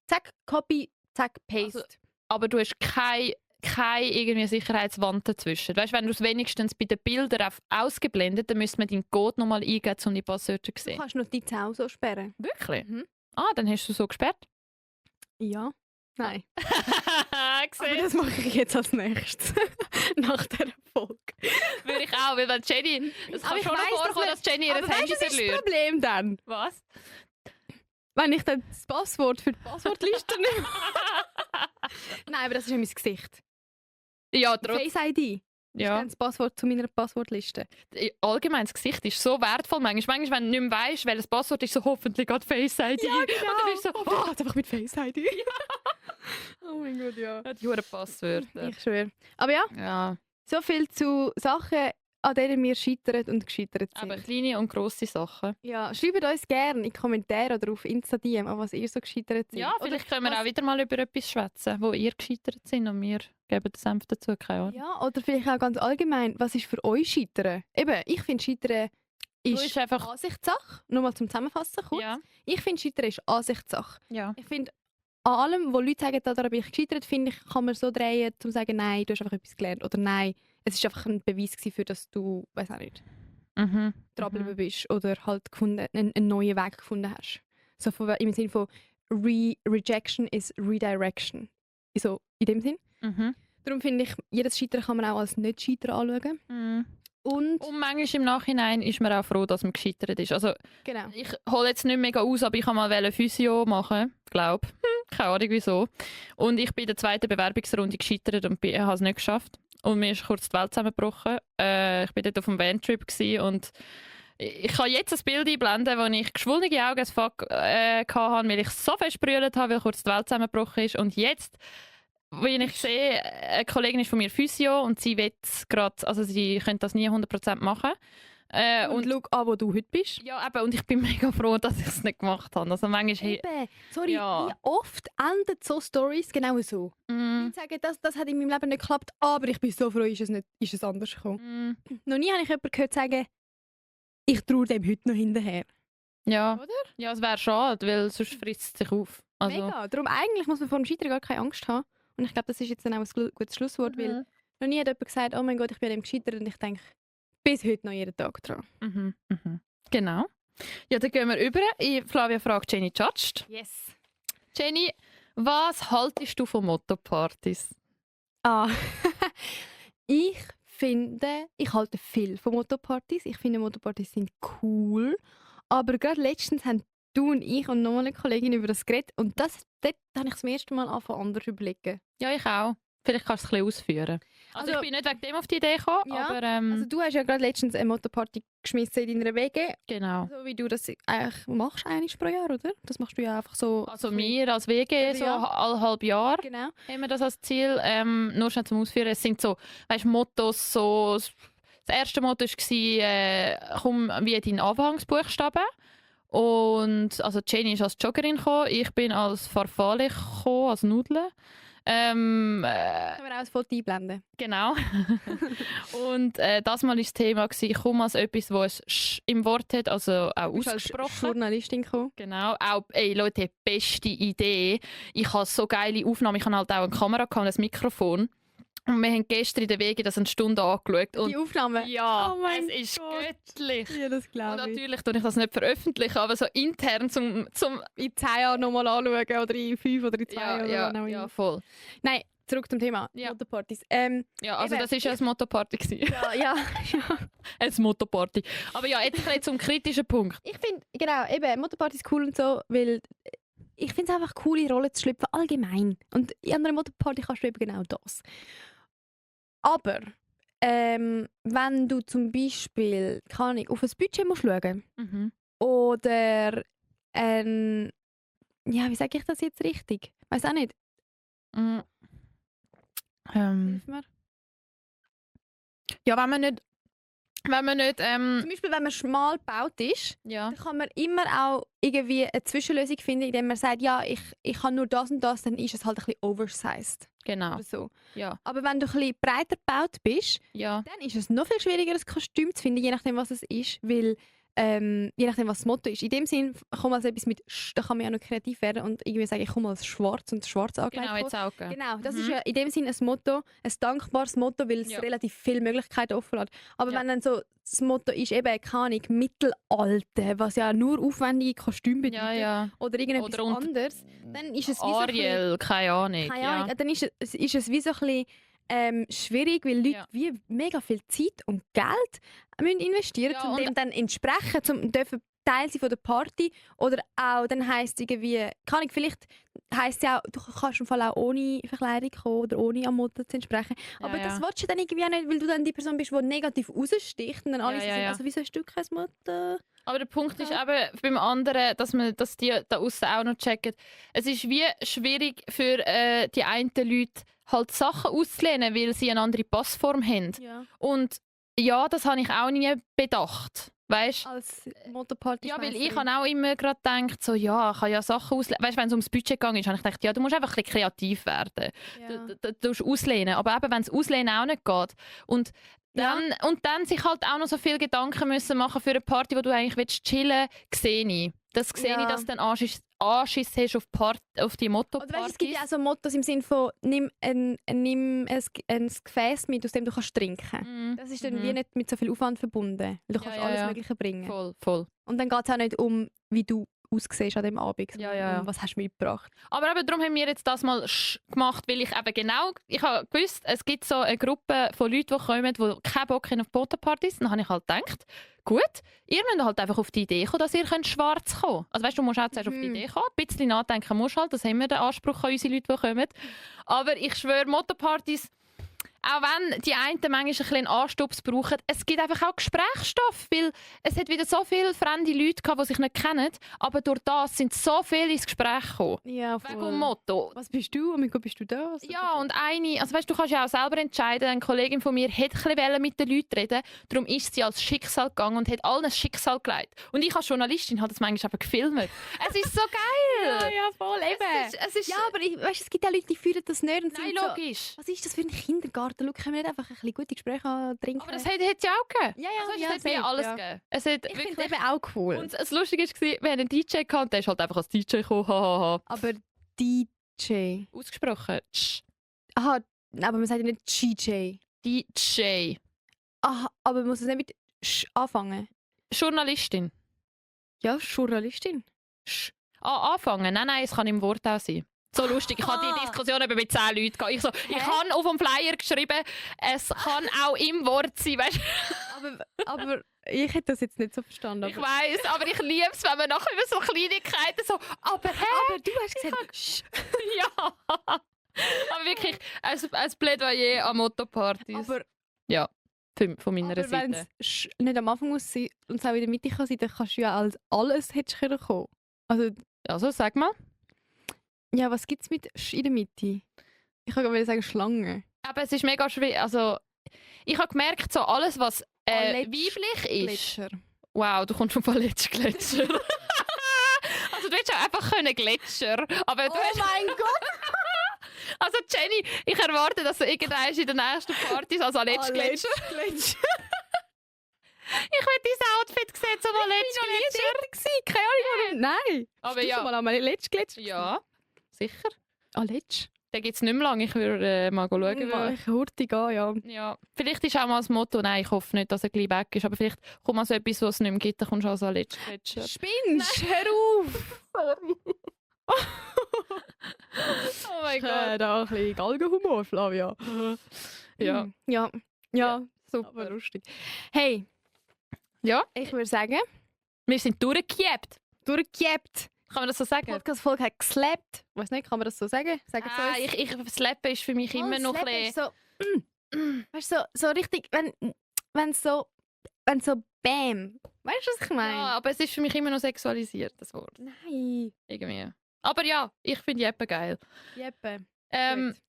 Zack, Copy, zack, Paste. Also, aber du hast keine irgendwie Sicherheitswand dazwischen. Weißt, wenn du es wenigstens bei den Bildern ausgeblendet, dann müsste man deinen Code nochmal eingeben, um die Passwörter zu sehen. Du kannst Notizen auch so sperren. Wirklich? Mhm. Ah, dann hast du so gesperrt? Ja. Nein. Aber Gesehen? das mache ich jetzt als nächstes. Nach dieser Folge. Würde ich auch, weil wenn Jenny... Es kann Aber ich schon noch weiss, vorkommen, dass dass Jenny ihr Aber Handy weißt du, was ist das verliert. Problem dann? Was? Wenn ich dann das Passwort für die Passwortliste nehme. Nein, aber das ist ja mein Gesicht. Ja, trotzdem. Face ID. Das ist Ja. dann das Passwort zu meiner Passwortliste. Allgemein, das Gesicht ist so wertvoll. Manchmal, wenn du nicht mehr weißt, welches Passwort ist, so hoffentlich gerade Face ID. Ja, genau. Und dann bist du so, Oh, jetzt einfach mit Face ID. Oh mein Gott, ja. die Huren Passwörter. Ich schwöre. Aber ja, Ja, so viel zu Sachen, an denen wir scheitern und gescheitert sind. aber kleine und grosse Sachen. Ja, schreibt uns gerne in die Kommentare oder auf Insta-DM, an was ihr so gescheitert seid. Ja, vielleicht können wir was- auch wieder mal über etwas schwätzen, wo ihr gescheitert sind und wir geben den Senf dazu, keine Ahnung. Ja, oder vielleicht auch ganz allgemein, was ist für euch Scheitern? Eben, ich finde Scheitern ist ist einfach- Ansichtssache. Nur mal zum Zusammenfassen kurz. Ja, Ich finde Scheitern ist Ansichtssache. ja. Ich finde, an allem, wo Leute sagen, daran bin ich gescheitert, finde ich, kann man so drehen, um zu sagen, nein, du hast einfach etwas gelernt. Oder nein, es ist einfach ein Beweis gewesen, für dass du, weiß auch nicht, Mhm. dranbleiben bist oder halt einen neuen Weg gefunden hast. So im Sinne von Rejection is Redirection. So in dem Sinn. Mhm. Darum finde ich, jedes Scheitern kann man auch als Nicht-Scheitern anschauen. Mhm. Und Und manchmal im Nachhinein ist man auch froh, dass man gescheitert ist. Also, genau. ich hole jetzt nicht mega aus, aber ich kann mal Physio machen, glaube. Keine Ahnung wieso. Und ich bin in der zweiten Bewerbungsrunde gescheitert und habe es nicht geschafft. Und mir ist kurz die Welt zusammengebrochen. Ich war dort auf einem Vantrip und ich kann jetzt ein Bild einblenden, wo ich geschwollene Augen as fuck hatte, weil ich so fest brüllt habe, weil kurz die Welt zusammengebrochen ist. Und jetzt, wenn ich sehe, eine Kollegin ist von mir Physio und sie will gerade, also sie könnte das nie 100% machen. Und schau an, wo du heute bist. Ja, eben, und ich bin mega froh, dass ich es nicht gemacht habe. Also manchmal... Eben. Sorry, Ja. wie oft enden so Stories genau so? Mm, Ich sage, das hat in meinem Leben nicht geklappt, aber ich bin so froh, ist es anders gekommen. mm, Noch nie habe ich jemanden gehört sagen, ich traue dem heute noch hinterher. ja. Oder? Ja, es wäre schade, weil sonst frisst es sich auf. Also, Mega. Darum eigentlich muss man vor dem Scheitern gar keine Angst haben. Und ich glaube, das ist jetzt dann auch ein gutes Schlusswort, weil Mhm. noch nie hat jemand gesagt, oh mein Gott, ich bin an dem gescheitert und ich denke, bis heute noch jeden Tag dran. Mhm, mhm. Genau. Ja, dann gehen wir über. Flavia fragt Jenny Judged. Yes. Jenny, was haltest du von Motto-Partys? Ah, ich finde, ich halte viel von Motto-Partys. Ich finde, Motto-Partys sind cool. Aber gerade letztens haben du und ich und noch eine Kollegin über das geredet. Und dort habe ich das erste Mal angefangen, anders zu überlegen. Ja, ich auch. Vielleicht kannst du es ein bisschen ausführen. Also, Also- ich bin nicht wegen dem auf die Idee gekommen, Ja, aber Also du hast ja gerade letztens eine Motto-Party geschmissen in deiner WG. genau. So wie du das eigentlich machst, einmal pro Jahr, oder? Das machst du ja einfach so. Also wir als WG, so Ja. alle halb Jahr, Genau. haben wir das als Ziel. Nur schnell zum Ausführen, es sind so, weißt, Mottos, so, das erste Motto war, komm wie dein Anfangsbuchstaben. Und also Jenny ist als Joggerin gekommen, ich bin als Farfalle gekommen, als Nudeln. Können wir auch ein Foto einblenden? Genau. Und das Mal war das Thema, ich komme als etwas, das ein Sch im Wort hat, also auch Du bist als ausgesprochen. Journalistin gekommen. Genau, auch, ey Leute, beste Idee. Ich habe so geile Aufnahmen, ich habe halt auch eine Kamera und ein Mikrofon. Und wir haben gestern in der Wege das eine Stunde angeschaut. Und Die Aufnahme. ja, Oh mein es ist Gott. göttlich. Ja, das Und glaube ich. natürlich tue ich das nicht veröffentlichen, aber so intern zum In 10 Jahren nochmal anschauen oder in 5 oder in 2 ja, oder ja, wann auch ja, immer. voll. Nein, zurück zum Thema. Ja. Motto-Partys. Ja, also Eben, das ist ja ein Motto-Party gewesen. Ja, ja. Ein Motto-Party. Aber ja, jetzt ein bisschen zum kritischen Punkt. Ich finde, genau, eben, Motto-Partys cool und so, weil ich finde es einfach cool, in Rollen zu schlüpfen, allgemein. Und in einer Motto-Party kannst du eben genau das. Aber, wenn du zum Beispiel, keine Ahnung, auf ein Budget musst schauen Mhm. oder ja, wie sage ich das jetzt richtig? Weiß auch nicht. Mm. Hilf mir. Ja, wenn man nicht Zum Beispiel, wenn man schmal gebaut ist, ja. dann kann man immer auch irgendwie eine Zwischenlösung finden, indem man sagt, ja, ich habe nur das und das, dann ist es halt ein bisschen oversized Genau. oder so. Ja. Aber wenn du ein bisschen breiter gebaut bist, Ja. dann ist es noch viel schwieriger, ein Kostüm zu finden, je nachdem, was es ist, weil je nachdem, was das Motto ist. In dem Sinn, komm als etwas mit da kann man ja noch kreativ werden und irgendwie sagen, ich komme als schwarz und schwarz angelegt Genau, jetzt auch. Genau, das ist ja in dem Sinn ein Motto, ein dankbares Motto, weil es relativ viele Möglichkeiten offen hat. Aber wenn dann so das Motto ist eben, keine Ahnung, Mittelalter, was ja nur aufwendige Kostüme bedeutet, oder irgendetwas anderes, dann ist es wie Ariel, keine Ahnung. Keine Ahnung, dann ist es wie so ein bisschen schwierig, weil Leute wie mega viel Zeit und Geld müssen investieren müssen, um dem dann entsprechen, dürfen Teil sein von der Party. Oder auch, dann heisst es irgendwie, keine Ahnung, vielleicht heisst es ja auch, du kannst im Fall auch ohne Verkleidung kommen oder ohne am Motto zu entsprechen. Aber das willst du dann irgendwie auch nicht, weil du dann die Person bist, die negativ raussticht und dann alle sagen, also wieso hast du kein Motto? Aber der Punkt ist eben beim anderen, dass die da außen auch noch checken. Es ist wie schwierig für die einen Leute halt Sachen auszulehnen, weil sie eine andere Passform haben. Ja. Und ja, das habe ich auch nie bedacht. Weißt? Als Motto-Party. Ja, weil ich habe auch immer gerade gedacht, so, ja, ich kann ja Sachen auslehnen. Weißt du, wenn es ums Budget gegangen ist, habe ich gedacht, ja, du musst einfach ein bisschen kreativ werden. Ja. Du musst auslehnen. Aber eben, wenn es auslehnen auch nicht geht. Und dann sich halt auch noch so viele Gedanken müssen machen für eine Party, wo du eigentlich chillen willst, sehe ich. Das sehe ich, dass du dann Anschiss hast auf die Motto-Partys. Oder weißt, es gibt ja auch so Mottos im Sinne von nimm ein Gefäß mit, aus dem du kannst trinken. Das ist dann wie nicht mit so viel Aufwand verbunden. Weil du kannst alles Mögliche bringen. Voll. Und dann geht es auch nicht um, wie du aussiehst an dem Abend, um was hast du mitgebracht. Aber eben darum haben wir jetzt das mal gemacht, weil ich eben ich habe gewusst, es gibt so eine Gruppe von Leuten, die kommen, die keinen Bock haben auf Motto-Partys. Dann habe ich halt gedacht, gut, ihr müsst halt einfach auf die Idee kommen, dass ihr schwarz kommen könnt. Also weißt, du musst auch zuerst auf die Idee kommen, ein bisschen nachdenken musst halt, das haben wir den Anspruch an unsere Leute, die kommen. Aber ich schwöre, Motto-Partys, auch wenn die einen manchmal ein bisschen Anstups brauchen, es gibt einfach auch Gesprächsstoff, weil es hat wieder so viele fremde Leute gehabt, die sich nicht kennen, aber durch das sind so viele ins Gespräch gekommen. Ja, voll. Wegen dem Motto. Was bist du? Und bist du da? Ja, und also weißt, du kannst ja auch selber entscheiden, eine Kollegin von mir hätte ein bisschen mit den Leuten reden, darum ist sie als Schicksal gegangen und hat allen ein Schicksal gelegt. Und ich als Journalistin habe das manchmal aber gefilmt. Es ist so geil! Ja, voll, eben. Es ist ja, aber es gibt auch Leute, die fühlen das nicht. Und nein, logisch. So, was ist das für ein Kindergarten? Schau, können wir nicht einfach ein bisschen gute Gespräche trinken? Aber das hat es ja auch gegeben. Ja, also, es hat mir alles gegeben. Es hat ich finde es eben auch cool. Und das Lustige war, wir hatten einen DJ gehabt, der ist halt einfach als DJ gekommen. Aber DJ? Ausgesprochen. Aha, aber man sagt ja nicht DJ. DJ. Aha, aber man muss es nicht mit Sch anfangen? Journalistin. Ja, Journalistin. Anfangen? Nein, es kann im Wort auch sein. So lustig. Ich hatte die Diskussion eben mit 10 Leuten gehabt. Ich habe auf dem Flyer geschrieben, es kann auch im Wort sein. Weißt? aber ich hätte das jetzt nicht so verstanden. Ich weiss, aber ich liebe es, wenn man nachher über so Kleinigkeiten so, aber du hast gesagt, ja. Aber wirklich, ein Plädoyer an Motto-Partys. Aber ja, von meiner Seite. Aber wenn es nicht am Anfang muss sein und es auch in der Mitte kann sein, dann kannst du ja als alles hättest kommen. Also, sag mal. Ja, was gibt es mit Sch in der Mitte? Ich kann gerade sagen Schlange. Aber es ist mega schwer. Also, ich habe gemerkt, so alles, was weiblich ist. Gletscher. Wow, du kommst vom Gletscher. Also du hättest auch einfach Gletscher. Aber du mein Gott! Also Jenny, ich erwarte, dass du irgendwann in der nächsten Party als Gletscher. Ich will dein Outfit sehen zum Gletscher. Keine Ahnung, nein. Aber ja. Hast du mal einmal Gletscher? Ja, sicher. Gletscher? Den gibt es nicht mehr lange. Ich würde mal schauen. Ich hurtig gehen, ja. Ja. Vielleicht ist auch mal das Motto, nein, ich hoffe nicht, dass er gleich weg ist, aber vielleicht kommt mal so etwas, was es nicht mehr gibt, dann kommst du als Gletscher. Spinnst? Hör auf! Sorry. Oh mein Gott. Da ein bisschen Galgenhumor, Flavia. Ja. Ja, super. Aber lustig. Hey. Ja? Ich würde sagen... Wir sind durchgekippt. Durchgekippt. Kann man das so sagen? Die Podcast-Folge hat geslappt. Ich weiß nicht, kann man das so sagen? Slappen ist für mich immer noch ein bisschen... Weißt du, so richtig, wenn so Bam. Weißt du, was ich meine? Ja, aber es ist für mich immer noch sexualisiert, das Wort. Nein. Irgendwie. Aber ja, ich finde Jeppe geil. Jeppe.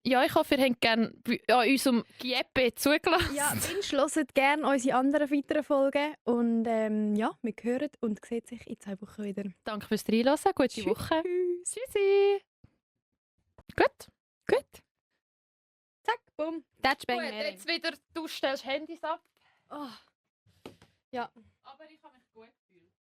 Ja, ich hoffe, ihr habt gerne an unserem Jeppe zugelassen. Ja, dann hört gerne unsere anderen weiteren Folgen. Und ja, wir hören und sehen sich in 2 Wochen wieder. Danke fürs Reinhören. Gute Woche. Tschüssi. Gut. Zack, bumm. Touchbang. Gut, jetzt wieder, du stellst Handys ab. Oh. Ja. Aber aber ich habe mich gut gefühlt.